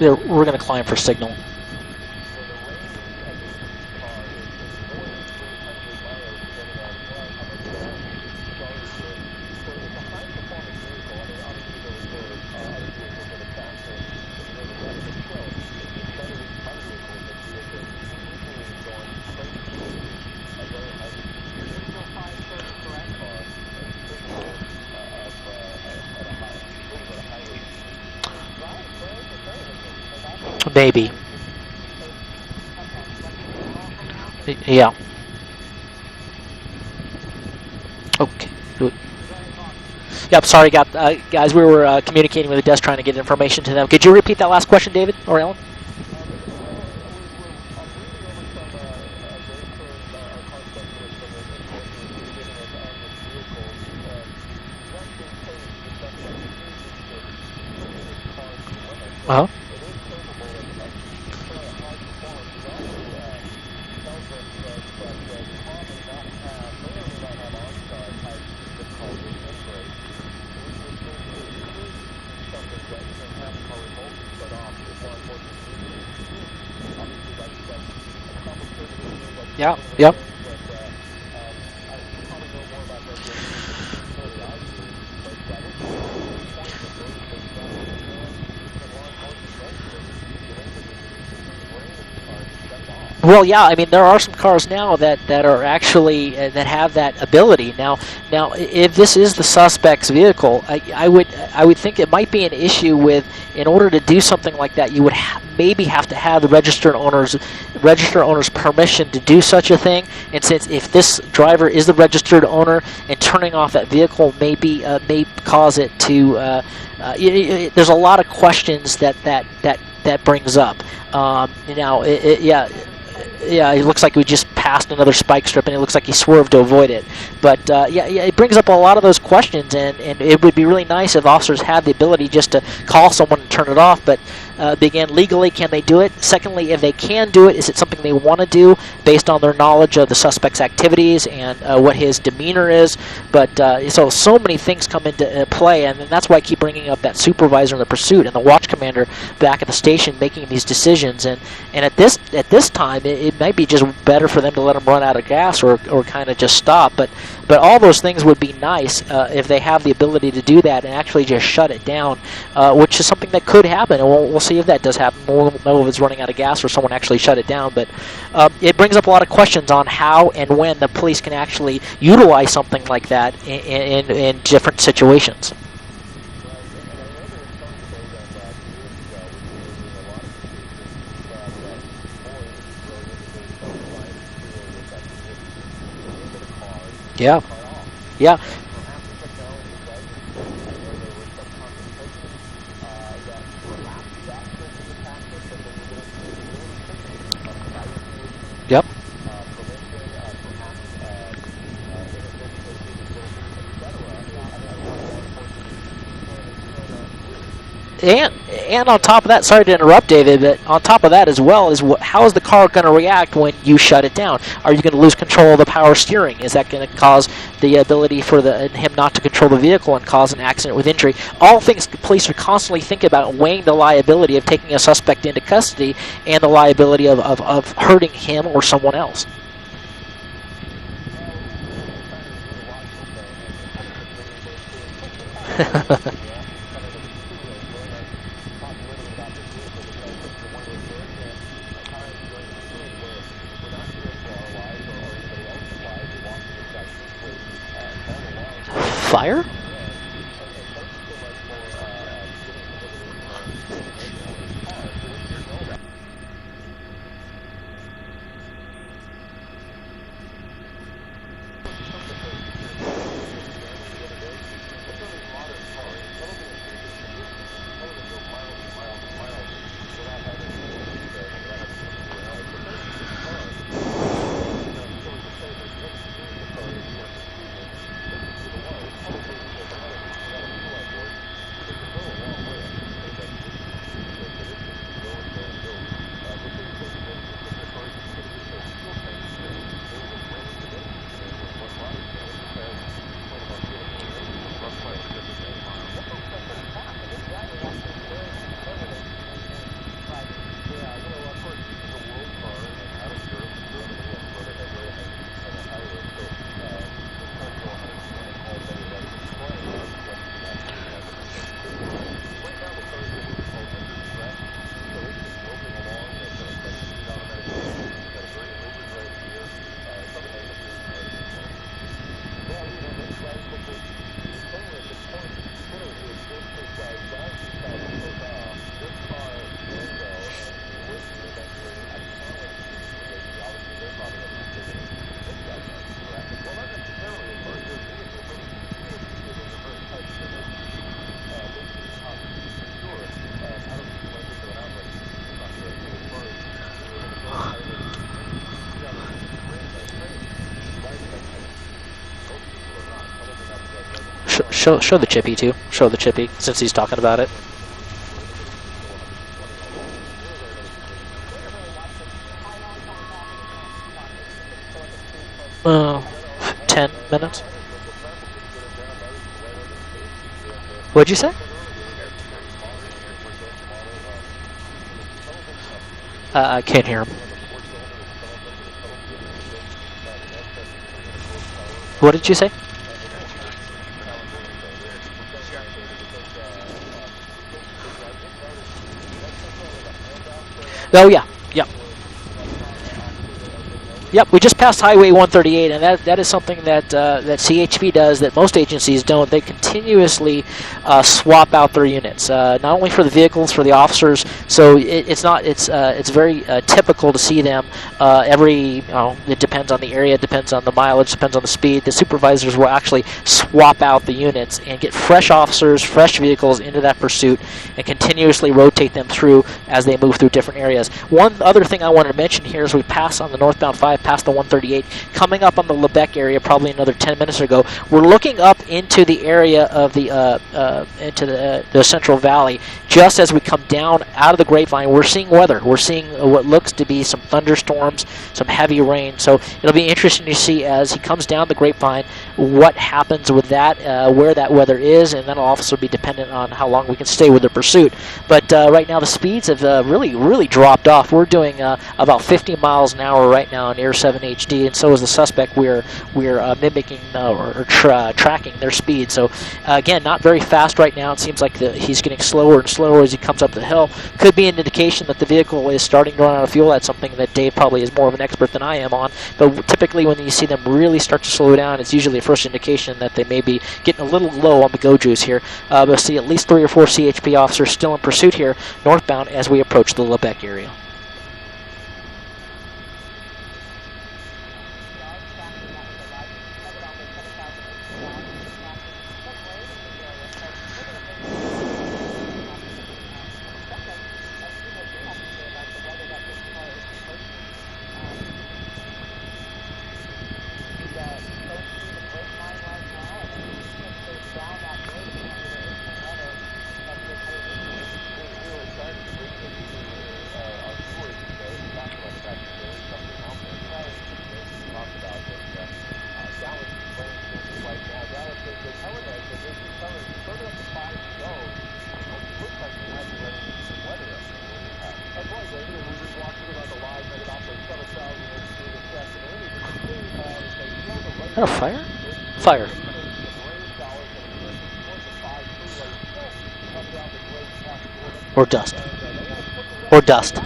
We're going to climb for signal. Maybe. Yeah. Okay. Good. Yep, sorry, guys, we were communicating with the desk trying to get information to them. Could you repeat that last question, David or Ellen? Uh-huh. Yeah, yep. Well, yeah, I mean there are some cars now that are actually that have that ability. Now, if this is the suspect's vehicle, I would think it might be an issue with in order to do something like that, you would maybe have to have the registered owner's permission to do such a thing. And since if this driver is the registered owner and turning off that vehicle may cause it to there's a lot of questions that brings up. Now, yeah, it looks like we just passed another spike strip, and it looks like he swerved to avoid it. But yeah, it brings up a lot of those questions, and it would be really nice if officers had the ability just to call someone and turn it off. But again, legally, can they do it? Secondly, if they can do it, is it something they want to do based on their knowledge of the suspect's activities and what his demeanor is? But so many things come into play, and that's why I keep bringing up that supervisor in the pursuit and the watch commander back at the station making these decisions. And at this time, it might be just better for them to let them run out of gas or kind of just stop. But all those things would be nice if they have the ability to do that and actually just shut it down, which is something that could happen. And we'll see if that does happen. We'll know if it's running out of gas or someone actually shut it down. But it brings up a lot of questions on how and when the police can actually utilize something like that in different situations. Yeah, yeah. Yep. And on top of that, sorry to interrupt, David, but on top of that as well is how is the car going to react when you shut it down? Are you going to lose control of the power steering? Is that going to cause the ability for him not to control the vehicle and cause an accident with injury? All things police are constantly thinking about, weighing the liability of taking a suspect into custody and the liability of hurting him or someone else. Fire? Show the chippy too. Show the chippy since he's talking about it. Uh, 10 minutes. What'd you say? I can't hear him. What did you say? Oh yeah, yeah. Yep, we just passed Highway 138, and that is something that that CHP does that most agencies don't. They continuously swap out their units, not only for the vehicles, for the officers. So it's very typical to see them every. It depends on the area, depends on the mileage, depends on the speed. The supervisors will actually swap out the units and get fresh officers, fresh vehicles into that pursuit, and continuously rotate them through as they move through different areas. One other thing I wanted to mention here is we pass on the northbound 5, past the 138, coming up on the Lebec area probably another 10 minutes ago. We're looking up into the area of the into the Central Valley. Just as we come down out of the Grapevine, we're seeing weather. We're seeing what looks to be some thunderstorms, some heavy rain. So it'll be interesting to see as he comes down the Grapevine what happens with that, where that weather is, and that'll also be dependent on how long we can stay with the pursuit. But right now the speeds have really dropped off. We're doing about 50 miles an hour right now in Air 7 HD, and so is the suspect. We're mimicking or tracking their speed. So again, not very fast right now. It seems like he's getting slower and slower as he comes up the hill. Could be an indication that the vehicle is starting to run out of fuel. That's something that Dave probably is more of an expert than I am on. But typically when you see them really start to slow down, it's usually a first indication that they may be getting a little low on the go juice here. We'll see at least 3 or 4 CHP officers still in pursuit here northbound as we approach the Lebec area. Is that a fire? Fire. Or dust. Or dust.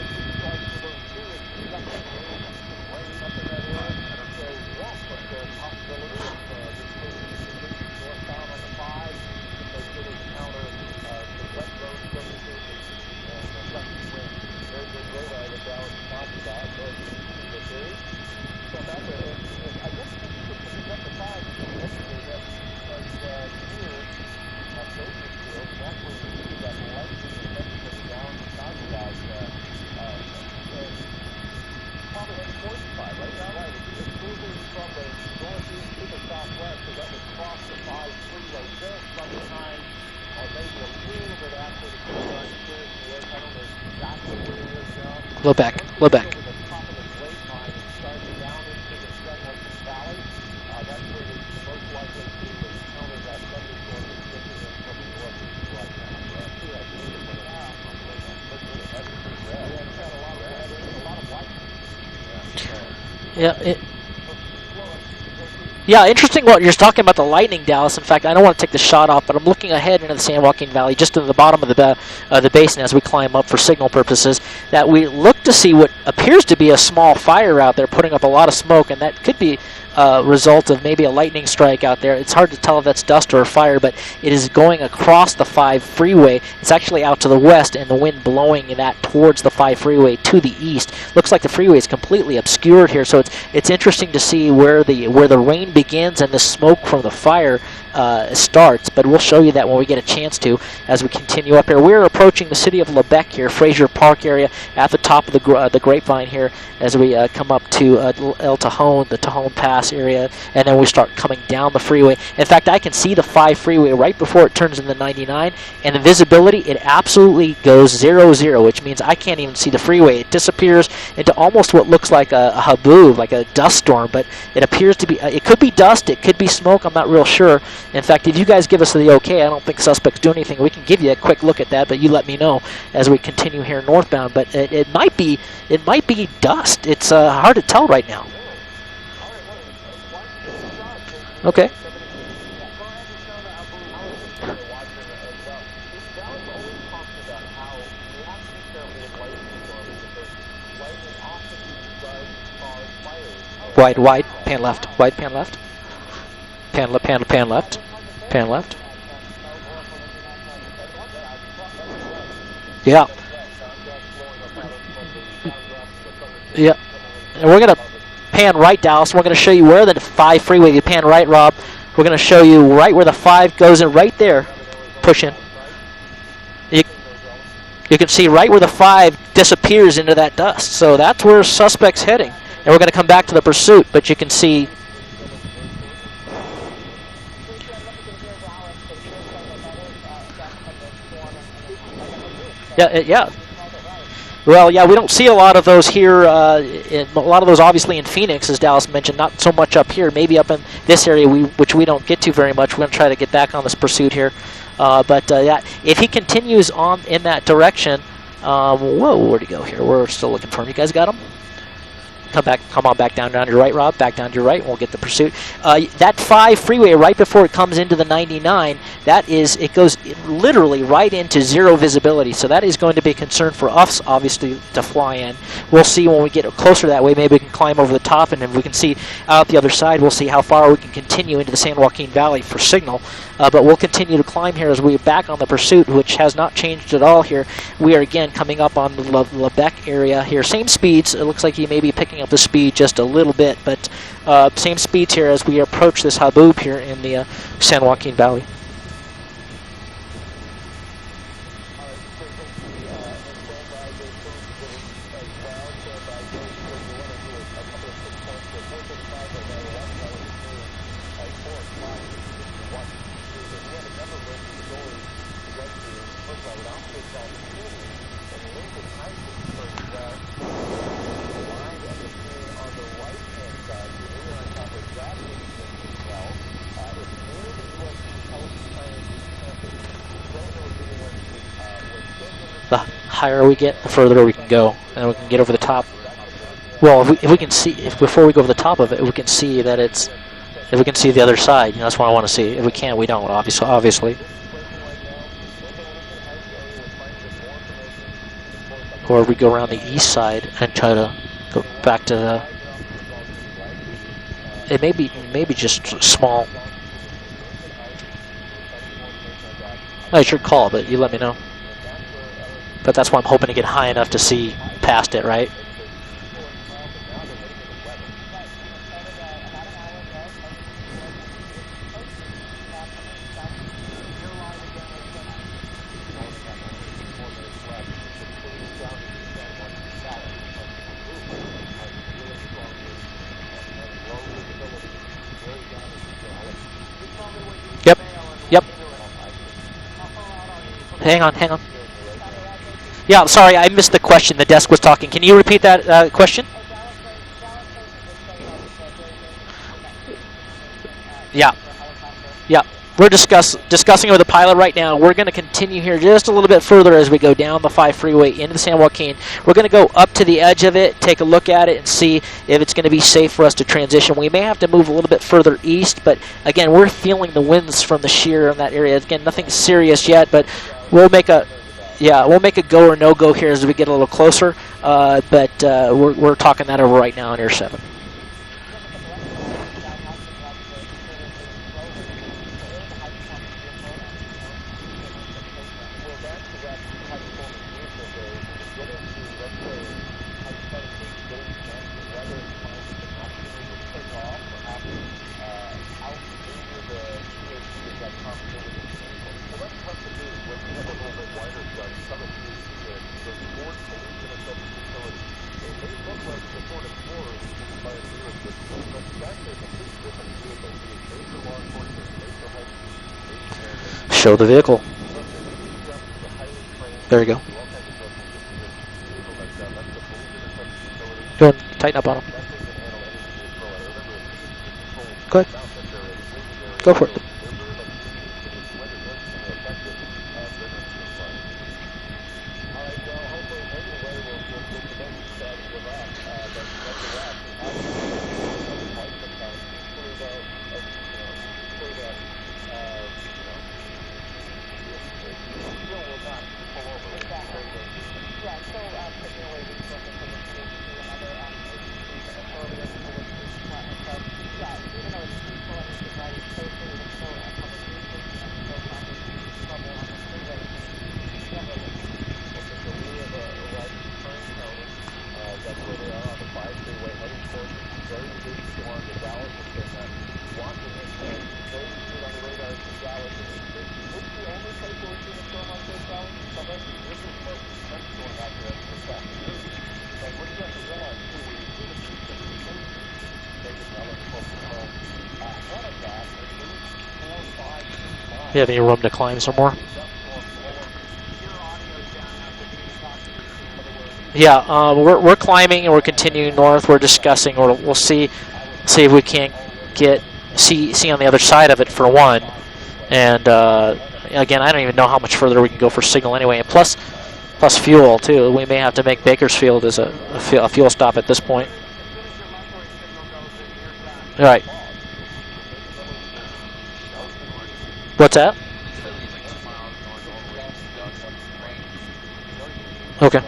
Lebec. Yeah, interesting what you're talking about the lightning, Dallas. In fact, I don't want to take the shot off, but I'm looking ahead into the San Joaquin Valley, just to the bottom of the basin as we climb up for signal purposes, that we look to see what appears to be a small fire out there putting up a lot of smoke, and that could be a result of maybe a lightning strike out there. It's hard to tell if that's dust or a fire, but it is going across the 5 freeway. It's actually out to the west, and the wind blowing that towards the 5 freeway to the east. Looks like the freeway is completely obscured here, so it's interesting to see where the rain begins and the smoke from the fire starts, but we'll show you that when we get a chance to as we continue up here. We're approaching the city of Lebec here, Fraser Park area, at the top of the Grapevine here as we come up to El Tejon, the Tejon Pass area, and then we start coming down the freeway. In fact, I can see the 5 freeway right before it turns into 99, and the visibility, it absolutely goes 0-0, which means I can't even see the freeway. It disappears into almost what looks like a haboob, like a dust storm, but it appears to be, it could be dust, it could be smoke, I'm not real sure. In fact, if you guys give us the okay, I don't think suspects do anything. We can give you a quick look at that, but you let me know as we continue here northbound. But it might be dust. It's hard to tell right now. Okay. Wide, wide, pan left, wide, pan left. Pan left, pan left, pan left. Yeah. Yeah. And we're going to pan right, Dallas. We're going to show you where the 5 freeway, you pan right, Rob. We're going to show you right where the 5 goes in, right there. Push in. You can see right where the 5 disappears into that dust. So that's where suspect's heading. And we're going to come back to the pursuit, but you can see. Yeah. Well, yeah, we don't see a lot of those here. A lot of those, obviously, in Phoenix, as Dallas mentioned. Not so much up here. Maybe up in this area, which we don't get to very much. We're going to try to get back on this pursuit here. Yeah, if he continues on in that direction, whoa, where'd he go here? We're still looking for him. You guys got him? Come on back down to your right, Rob. Back down to your right, and we'll get the pursuit. That 5 freeway right before it comes into the 99, it goes literally right into 0 visibility. So that is going to be a concern for us, obviously, to fly in. We'll see when we get closer that way. Maybe we can climb over the top, and if we can see out the other side, we'll see how far we can continue into the San Joaquin Valley for signal. But we'll continue to climb here as we're back on the pursuit, which has not changed at all here. We are, again, coming up on the Lebec area here. Same speeds. It looks like he may be picking up the speed just a little bit, but same speeds here as we approach this Haboob here in the San Joaquin Valley. The higher we get, the further we can go, and we can get over the top. Well, if we can see, before we go over the top of it, we can see that if we can see the other side, that's what I want to see. If we can't, we don't, obviously. Or we go around the east side and try to go back to the. It may be just small. It's your call, but you let me know. But that's why I'm hoping to get high enough to see past it, right? Yep. Hang on. Yeah, sorry, I missed the question. The desk was talking. Can you repeat that question? Yeah. We're discussing with the pilot right now. We're going to continue here just a little bit further as we go down the 5 freeway into the San Joaquin. We're going to go up to the edge of it, take a look at it, and see if it's going to be safe for us to transition. We may have to move a little bit further east, but again, we're feeling the winds from the shear in that area. Again, nothing serious yet, but we'll make a go or no-go here as we get a little closer, but we're talking that over right now on Air 7. Show the vehicle. There you go. Go ahead, tighten up on him. Go ahead. Go for it. you have any room to climb some more? Yeah, we're climbing and we're continuing north. We're discussing, or we'll see if we can't see on the other side of it for one. And again, I don't even know how much further we can go for signal anyway. And plus fuel too. We may have to make Bakersfield as a fuel stop at this point. All right. What's that? Okay.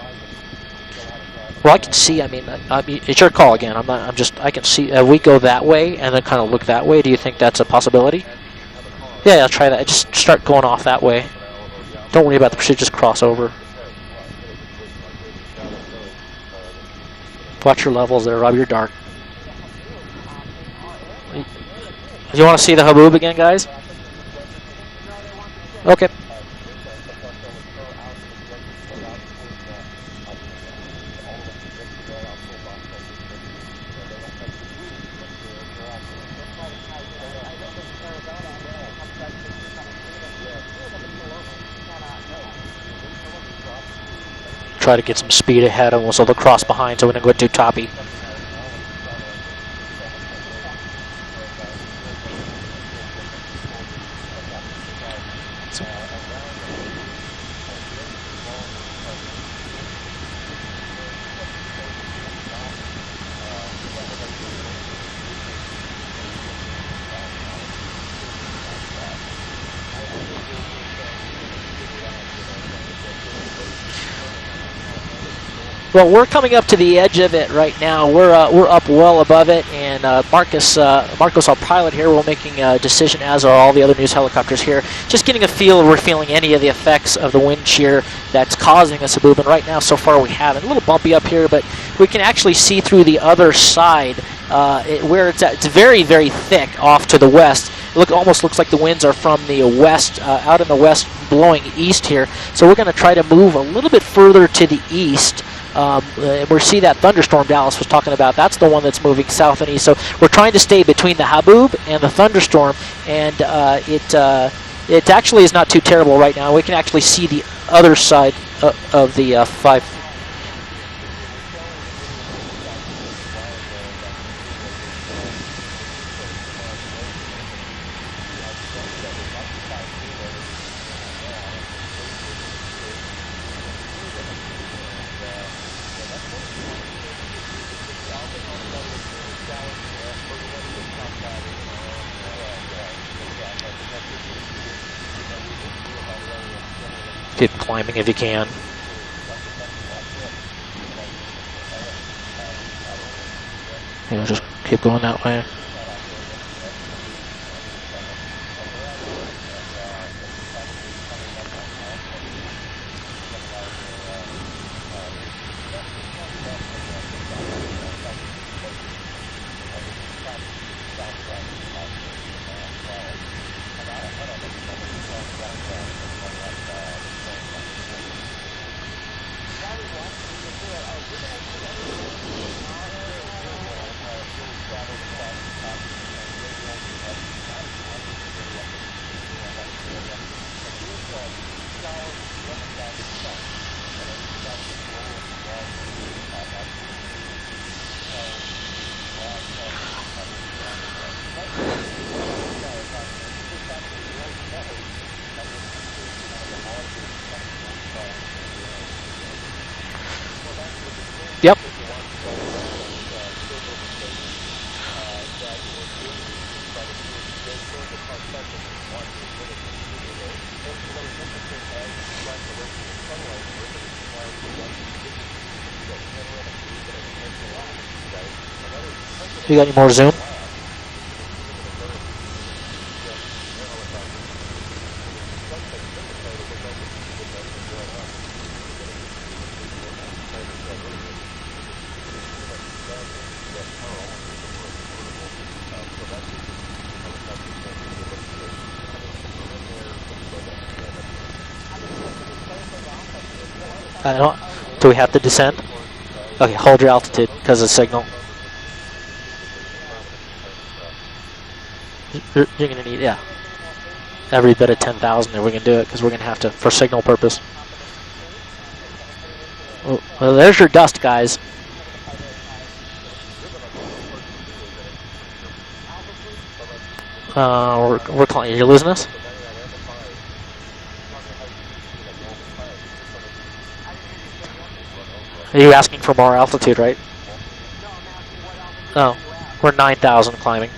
Well, I can see. I mean, it's your call again. I can see. We go that way and then kind of look that way. Do you think that's a possibility? Yeah, I'll try that. Just start going off that way. Don't worry about the pursuit. Just cross over. Watch your levels there, Rob. You're dark. Do you want to see the Haboob again, guys? Okay. Try to get some speed ahead and so they'll cross behind so we don't go too toppy. Well, we're coming up to the edge of it right now. We're up well above it, and Marcos, our pilot here, we're making a decision, as are all the other news helicopters here. Just getting a feel if we're feeling any of the effects of the wind shear that's causing this Haboob. And right now, so far, we haven't. A little bumpy up here, but we can actually see through the other side where it's at. It's very, very thick off to the west. It almost looks like the winds are from the west, out in the west, blowing east here. So we're going to try to move a little bit further to the east. We see that thunderstorm Dallas was talking about. That's the one that's moving south and east. So we're trying to stay between the Haboob and the thunderstorm, and it actually is not too terrible right now. We can actually see the other side of the 5. Keep climbing if you can. Just keep going that way. Yep. You got any more zoom? Do we have to descend? Okay, hold your altitude because of the signal. You're going to need, yeah. every bit of 10,000 if we can do it, because we're going to have to for signal purpose. Well, there's your dust, guys. We're calling. You're losing us? Are you asking for more altitude, right? Oh, we're 9,000 climbing.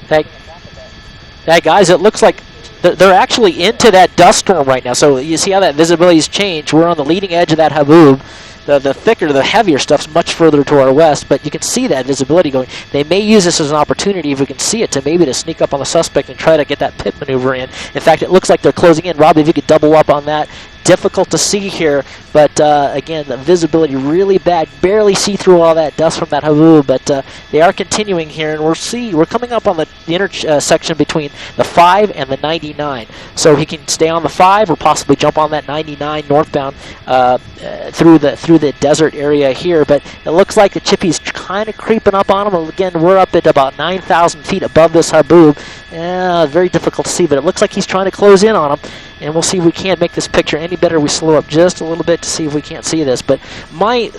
Hey guys, it looks like they're actually into that dust storm right now. So you see how that visibility's changed. We're on the leading edge of that haboob. The thicker, the heavier stuff's much further to our west, but you can see that visibility going. They may use this as an opportunity, if we can see it, to maybe to sneak up on the suspect and try to get that pit maneuver in. In fact, it looks like they're closing in. Robbie, if you could double up on that. Difficult to see here, but again, the visibility really bad. Barely see through all that dust from that haboob, but they are continuing here, and we're coming up on the intersection between the 5 and the 99. So he can stay on the 5 or possibly jump on that 99 northbound through the desert area here. But it looks like the Chippy's kind of creeping up on him. Again, we're up at about 9,000 feet above this haboob. Very difficult to see, but it looks like he's trying to close in on him. And we'll see if we can't make this picture any better. We slow up just a little bit to see if we can't see this. But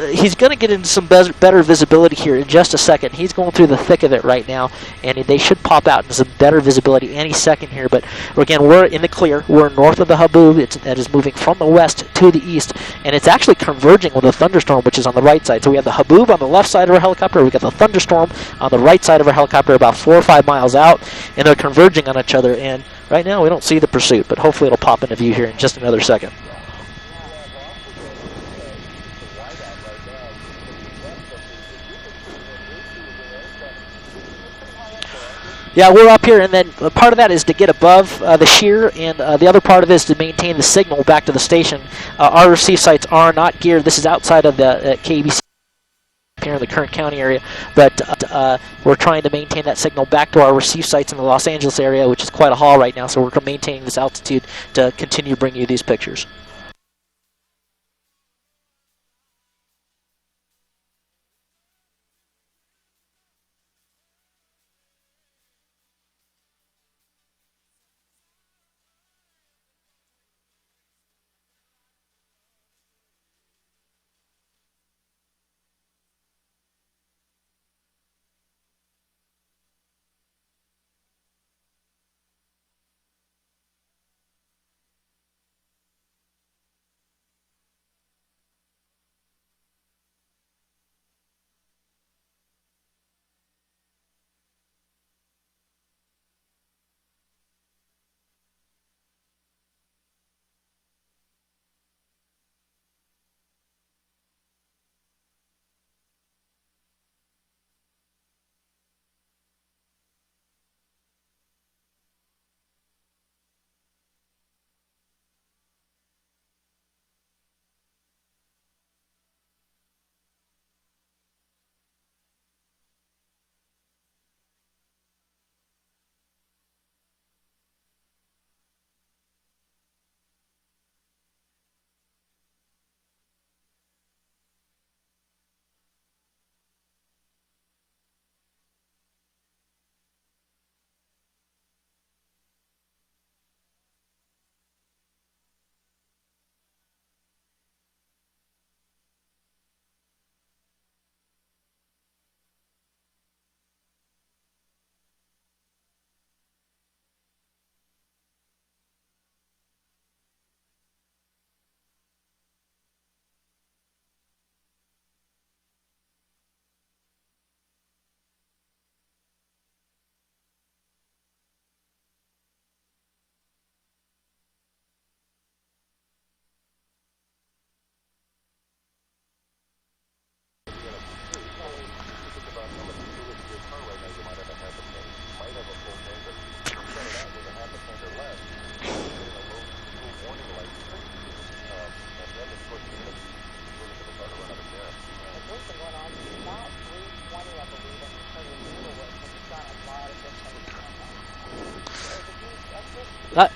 he's going to get into some better visibility here in just a second. He's going through the thick of it right now, and they should pop out into some better visibility any second here. But again, we're in the clear. We're north of the haboob. That is moving from the west to the east, and it's actually converging with the thunderstorm, which is on the right side. So we have the haboob on the left side of our helicopter. We've got the thunderstorm on the right side of our helicopter about 4 or 5 miles out, and they're converging on each other. And right now, we don't see the pursuit, but hopefully it'll pop into view here in just another second. Yeah, we're up here, and then part of that is to get above the shear, and the other part of it is to maintain the signal back to the station. Our receive sites are not geared. This is outside of the KBC here in the Kern County area, but we're trying to maintain that signal back to our receive sites in the Los Angeles area, which is quite a haul right now, so we're maintaining this altitude to continue bringing you these pictures.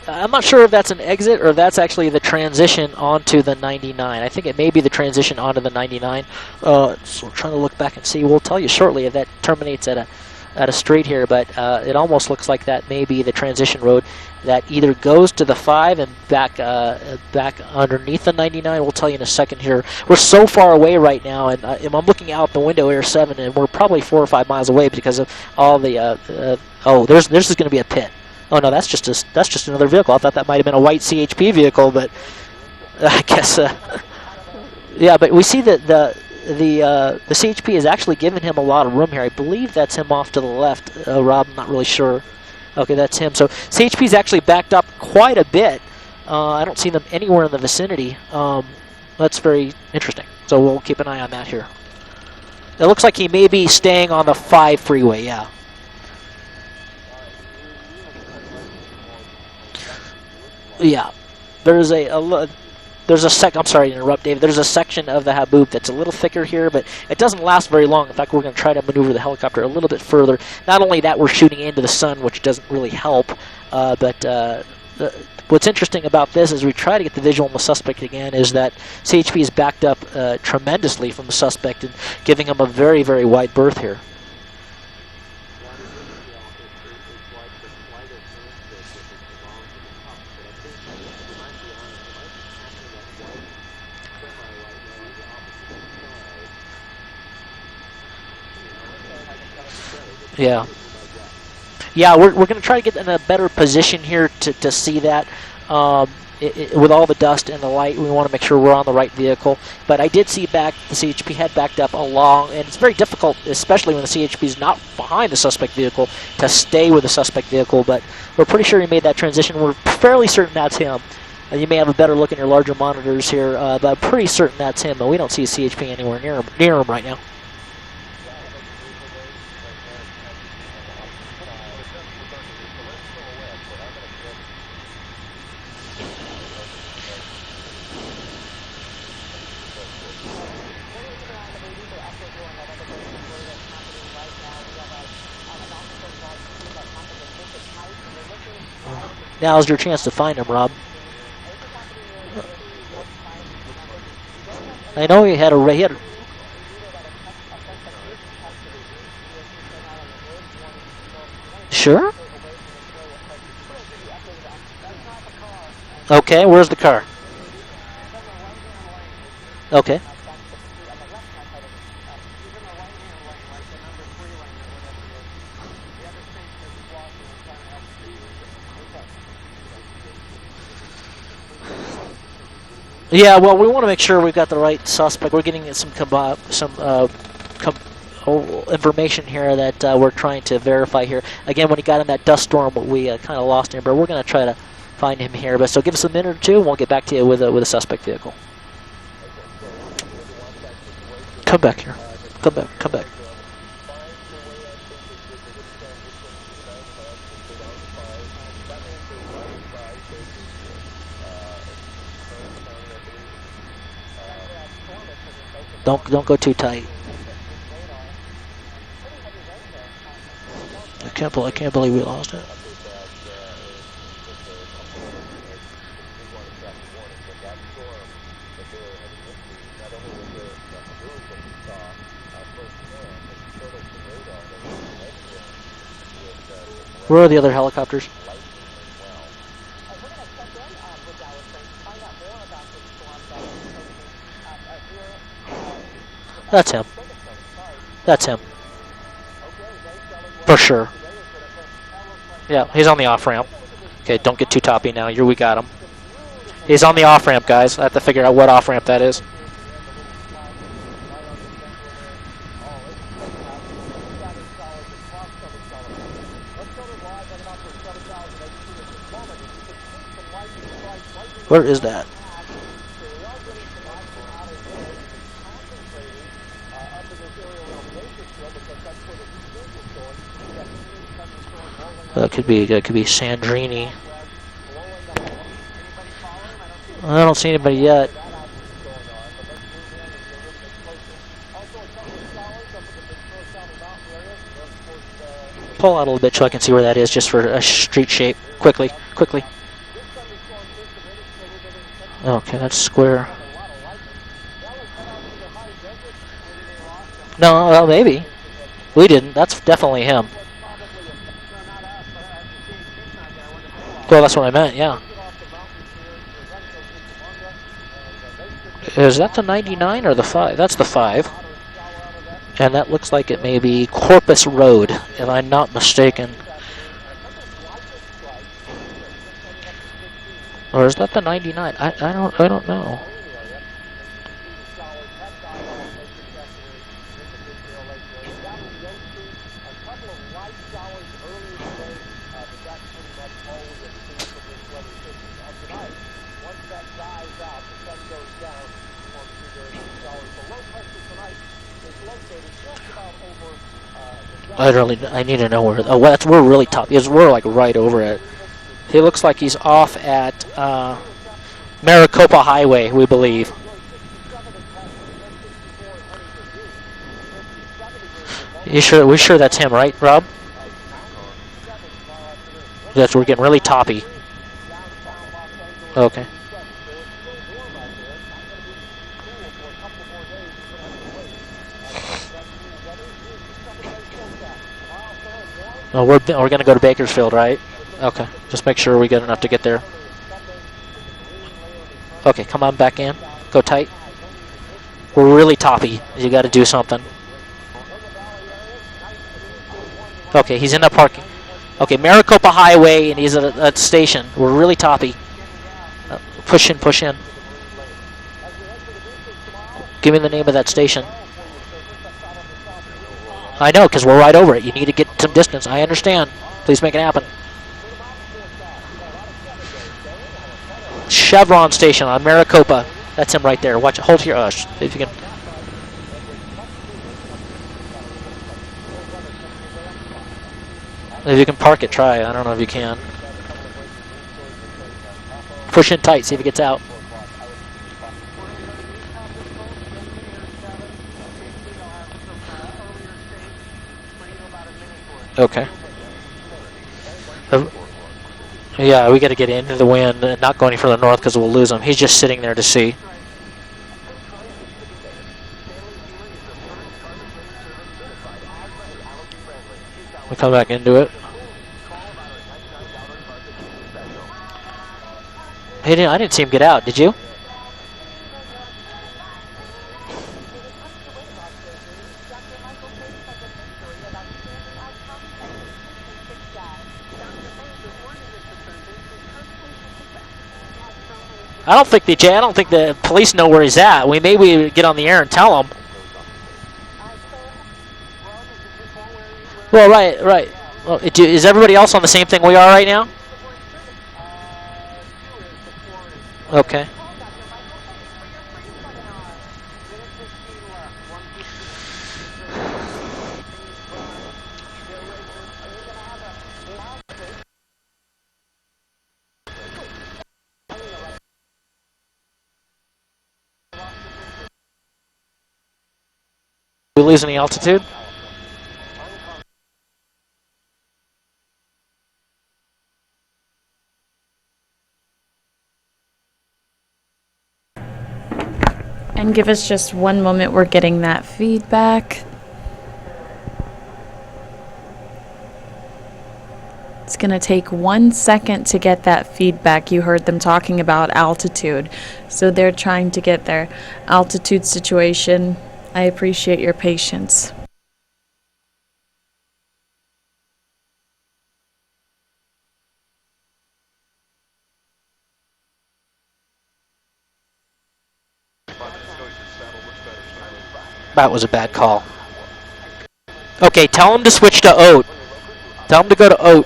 I'm not sure if that's an exit or if that's actually the transition onto the 99. I think it may be the transition onto the 99. So we're trying to look back and see. We'll tell you shortly if that terminates at at a straight here, but it almost looks like that may be the transition road that either goes to the 5 and back underneath the 99. We'll tell you in a second here. We're so far away right now, and I'm looking out the window Air 7, and we're probably 4 or 5 miles away because of all the. Oh, there's going to be a pit. Oh no, that's just another vehicle. I thought that might have been a white CHP vehicle, but I guess. Yeah, but we see that the CHP is actually giving him a lot of room here. I believe that's him off to the left. Rob, I'm not really sure. Okay, that's him. So CHP's actually backed up quite a bit. I don't see them anywhere in the vicinity. That's very interesting. So we'll keep an eye on that here. It looks like he may be staying on the 5 freeway, yeah. Yeah, there's I'm sorry to interrupt, David. There's a section of the Haboop that's a little thicker here, but it doesn't last very long. In fact, we're going to try to maneuver the helicopter a little bit further. Not only that, we're shooting into the sun, which doesn't really help, but what's interesting about this as we try to get the visual on the suspect again is that CHP is backed up tremendously from the suspect and giving him a very, very wide berth here. Yeah. Yeah, we're going to try to get in a better position here to see that. With all the dust and the light, we want to make sure we're on the right vehicle. But I did see the CHP had backed up along, and it's very difficult, especially when the CHP is not behind the suspect vehicle, to stay with the suspect vehicle. But we're pretty sure he made that transition. We're fairly certain that's him. You may have a better look in your larger monitors here, but I'm pretty certain that's him. But we don't see a CHP anywhere near him right now. Now's your chance to find him, Rob. I know he had a Sure? Okay, where's the car? Okay. Yeah, well, we want to make sure we've got the right suspect. We're getting some information here that we're trying to verify here. Again, when he got in that dust storm, we kind of lost him, but we're going to try to find him here. But so give us a minute or two, and we'll get back to you with a suspect vehicle. Come back here. Come back. Come back. Don't go too tight. I can't believe we lost it. Where are the other helicopters? That's him. That's him. For sure. Yeah, he's on the off-ramp. Okay, don't get too toppy now. We got him. He's on the off-ramp, guys. I have to figure out what off-ramp that is. Where is that? That could be Sandrini. I don't see anybody yet. Pull out a little bit so I can see where that is, just for a street shape. Quickly. Okay, that's square. No, well, maybe. We didn't. That's definitely him. Well, that's what I meant, yeah. Is that the 99 or the 5? That's the 5. And that looks like it may be Corpus Road, if I'm not mistaken. Or is that the 99? I don't know. I need to know where. Oh, we're really top. We're like right over it. He looks like he's off at Maricopa Highway, we believe. We sure that's him, right, Rob? Yes, we're getting really toppy. Okay. Oh, we're gonna go to Bakersfield, right? Okay. Just make sure we get enough to get there. Okay, come on back in. Go tight. We're really toppy. You got to do something. Okay, he's in the parking. Okay, Maricopa Highway, and he's at a station. We're really toppy. Push in, push in. Give me the name of that station. I know, because we're right over it. You need to get some distance. I understand. Please make it happen. Chevron Station on Maricopa. That's him right there. Watch it. Hold here. If you can. If you can park it, try. I don't know if you can. Push in tight. See if it gets out. Okay. Yeah, we got to get into the wind and not go any further north because we'll lose him. He's just sitting there to see. We come back into it. I didn't see him get out. Did you? I don't think the police know where he's at. We maybe get on the air and tell them. Well, right. Well, is everybody else on the same thing we are right now? Okay. We lose any altitude? And give us just one moment, we're getting that feedback. It's going to take 1 second to get that feedback. You heard them talking about altitude. So they're trying to get their altitude situation. I appreciate your patience. That was a bad call. Okay, tell him to switch to oat. Tell him to go to oat.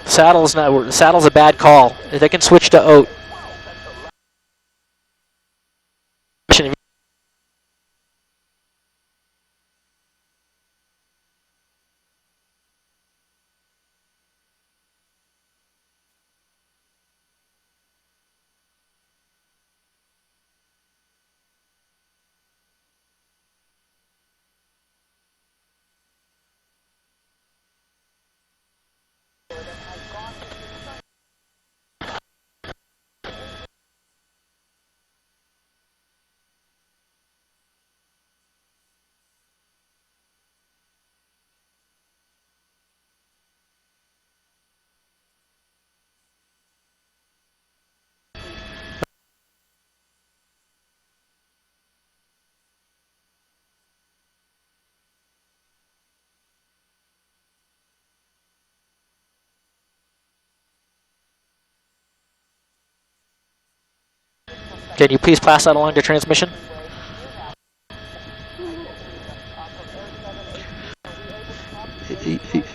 Saddle's a bad call. If they can switch to oat. Can you please pass that along to transmission?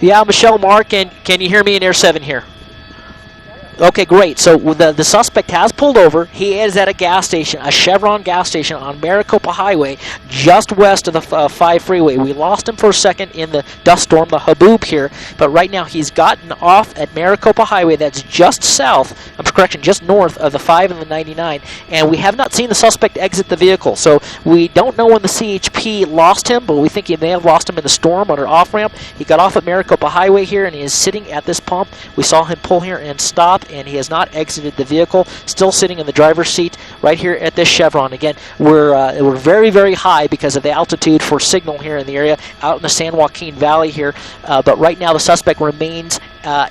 Yeah, Michelle, Mark, and can you hear me in Air 7 here? Okay, great. So the suspect has pulled over. He is at a gas station, a Chevron gas station on Maricopa Highway, just west of the 5 freeway. We lost him for a second in the dust storm, the haboob here, but right now he's gotten off at Maricopa Highway. That's just south, just north of the 5 and the 99, and we have not seen the suspect exit the vehicle. So we don't know when the CHP lost him, but we think he may have lost him in the storm on our off-ramp. He got off at Maricopa Highway here, and he is sitting at this pump. We saw him pull here and stop, and he has not exited the vehicle, still sitting in the driver's seat right here at this Chevron. Again, we're very, very high because of the altitude for signal here in the area, out in the San Joaquin Valley here, but right now the suspect remains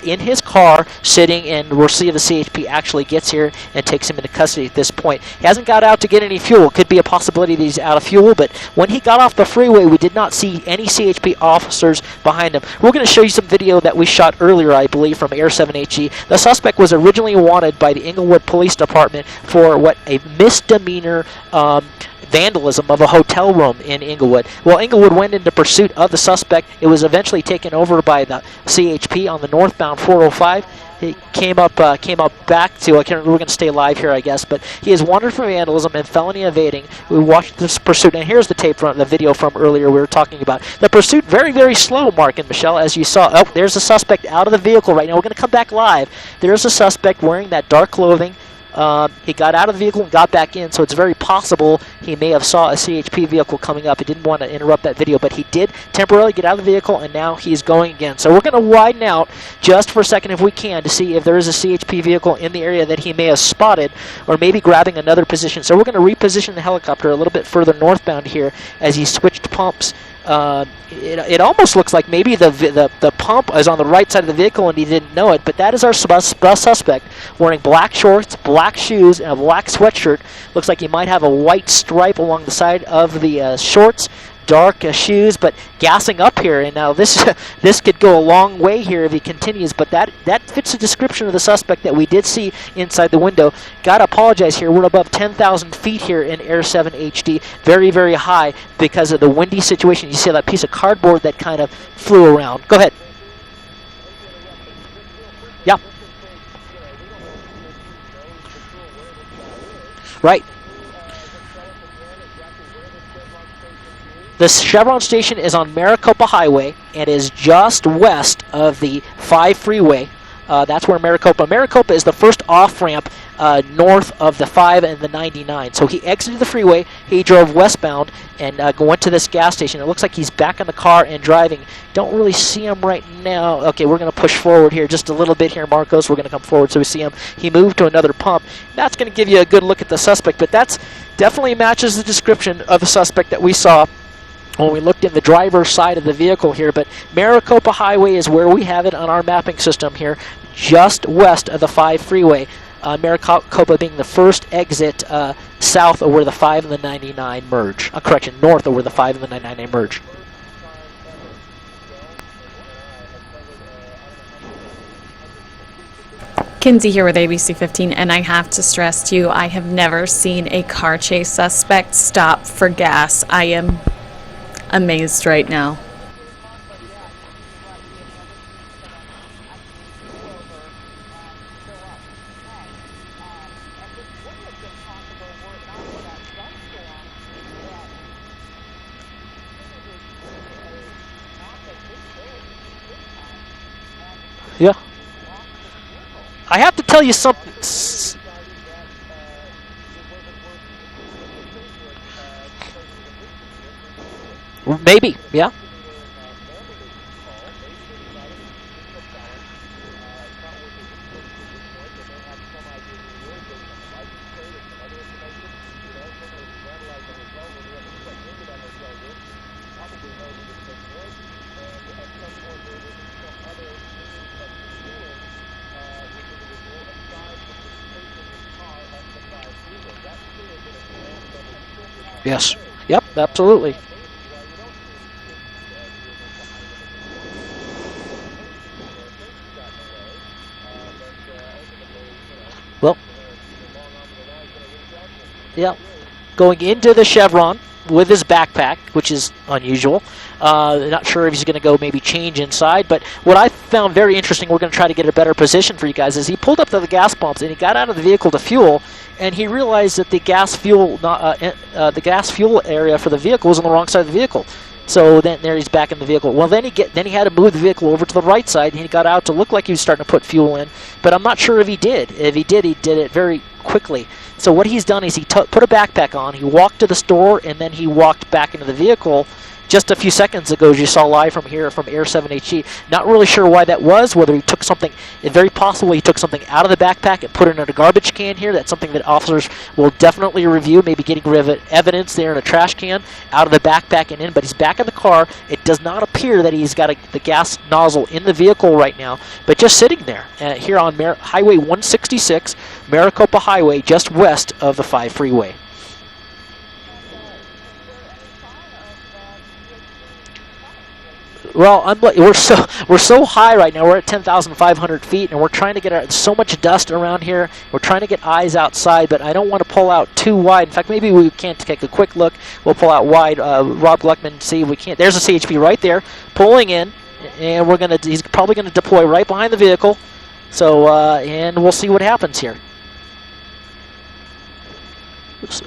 in his car sitting, and we'll see if the CHP actually gets here and takes him into custody at this point. He hasn't got out to get any fuel. Could be a possibility that he's out of fuel, but when he got off the freeway, we did not see any CHP officers behind him. We're going to show you some video that we shot earlier, I believe, from Air 7 HE. The suspect was originally wanted by the Inglewood Police Department for a misdemeanor vandalism of a hotel room in Inglewood. Well, Inglewood went into pursuit of the suspect. It was eventually taken over by the CHP on the northbound 405. He came up back to, we're going to stay live here, I guess, but he is wanted for vandalism and felony evading. We watched this pursuit, and here's the video from earlier we were talking about. The pursuit, very, very slow, Mark and Michelle, as you saw. Oh, there's a suspect out of the vehicle right now. We're going to come back live. There's a suspect wearing that dark clothing. He got out of the vehicle and got back in, so it's very possible he may have saw a CHP vehicle coming up. He didn't want to interrupt that video, but he did temporarily get out of the vehicle, and now he's going again. So we're going to widen out just for a second if we can to see if there is a CHP vehicle in the area that he may have spotted, or maybe grabbing another position. So we're going to reposition the helicopter a little bit further northbound here as he switched pumps. It almost looks like maybe the pump is on the right side of the vehicle and he didn't know it, but that is our suspect wearing black shorts, black shoes, and a black sweatshirt. Looks like he might have a white stripe along the side of the shorts, dark shoes, but gassing up here. And now this could go a long way here if he continues, but that fits the description of the suspect that we did see inside the window. Gotta apologize here, we're above 10,000 feet here in Air 7 HD, very, very high because of the windy situation. You see that piece of cardboard that kind of flew around. Go ahead. Yeah. Right. The Chevron station is on Maricopa Highway and is just west of the 5 freeway. That's where Maricopa is the first off-ramp north of the 5 and the 99. So he exited the freeway, he drove westbound, and went to this gas station. It looks like he's back in the car and driving. Don't really see him right now. Okay, we're going to push forward here just a little bit here, Marcos. We're going to come forward so we see him. He moved to another pump. That's going to give you a good look at the suspect, but that's definitely matches the description of the suspect that we saw when we looked in the driver's side of the vehicle here. But Maricopa Highway is where we have it on our mapping system here, just west of the 5 freeway. Maricopa being the first exit south of where the 5 and the 99 merge. North of where the 5 and the 99 merge. Kinsey here with ABC 15, and I have to stress to you, I have never seen a car chase suspect stop for gas. I am amazed right now. Yeah. I have to tell you something. Maybe, yeah. Yes. Yep, absolutely. Well, Yeah, going into the chevron with his backpack, which is unusual. Not sure if he's going to go maybe change inside, but what I found very interesting, we're going to try to get a better position for you guys, is he pulled up to the gas pumps and he got out of the vehicle to fuel, and he realized that the gas fuel area for the vehicle was on the wrong side of the vehicle. So then there he's back in the vehicle. Well, then he had to move the vehicle over to the right side, and he got out to look like he was starting to put fuel in, but I'm not sure if he did. If he did it very quickly. So what he's done is he put a backpack on, he walked to the store, and then he walked back into the vehicle just a few seconds ago, as you saw live from here from Air 7HG. Not really sure why that was, whether he took something, it's very possible he took something out of the backpack and put it in a garbage can here. That's something that officers will definitely review, maybe getting rid of evidence there in a trash can, out of the backpack and in, but he's back in the car. It does not appear that he's got the gas nozzle in the vehicle right now, but just sitting there here on Highway 166, Maricopa Highway, just west of the 5 freeway. Well, we're so high right now. We're at 10,500 feet, and we're trying to get so much dust around here. We're trying to get eyes outside, but I don't want to pull out too wide. In fact, maybe we can't take a quick look. We'll pull out wide. Rob Gluckman, see if we can't. There's a CHP right there, pulling in, and he's probably gonna deploy right behind the vehicle. So, and we'll see what happens here.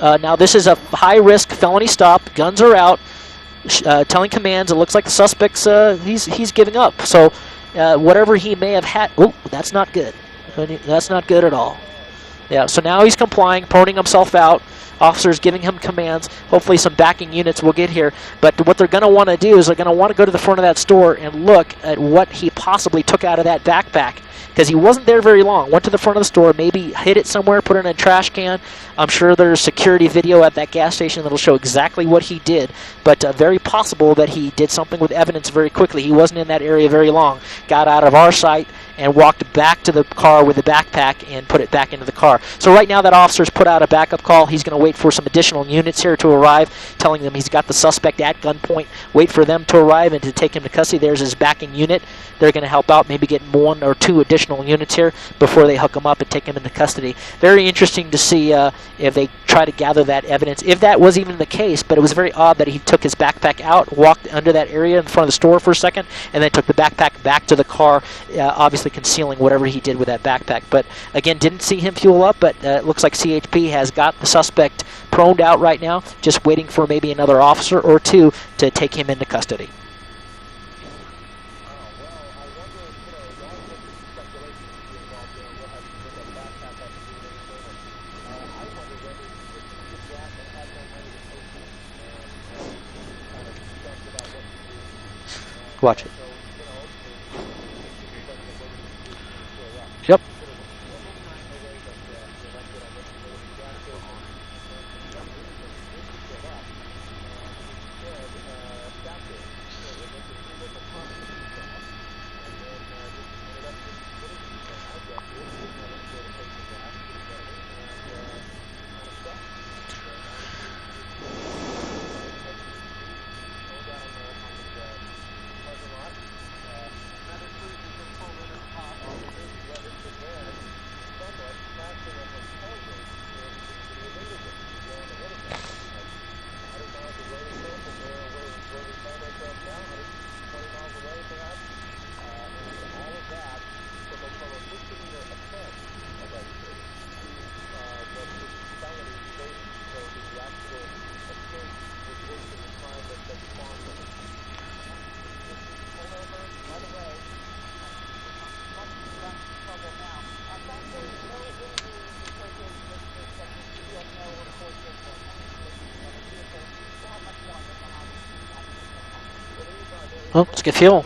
Now this is a high-risk felony stop. Guns are out. Telling commands, it looks like the suspect's he's giving up. So whatever he may have had, oh, that's not good. That's not good at all. Yeah, so now he's complying, proning himself out. Officers giving him commands. Hopefully some backing units will get here. But what they're going to want to do is they're going to want to go to the front of that store and look at what he possibly took out of that backpack, because he wasn't there very long. Went to the front of the store, maybe hid it somewhere, put it in a trash can. I'm sure there's security video at that gas station that'll show exactly what he did, but very possible that he did something with evidence very quickly. He wasn't in that area very long. Got out of our sight and walked back to the car with the backpack and put it back into the car. So right now that officer's put out a backup call. He's going to wait for some additional units here to arrive, telling them he's got the suspect at gunpoint. Wait for them to arrive and to take him to custody. There's his backing unit. They're going to help out, maybe get 1 or 2 additional units here before they hook him up and take him into custody. Very interesting to see if they try to gather that evidence, if that was even the case, but it was very odd that he took his backpack out, walked under that area in front of the store for a second, and then took the backpack back to the car, obviously concealing whatever he did with that backpack. But again, didn't see him fuel up, but it looks like CHP has got the suspect proned out right now, just waiting for maybe another officer or 2 to take him into custody. Watch it. Yep. Well, let's get fuel.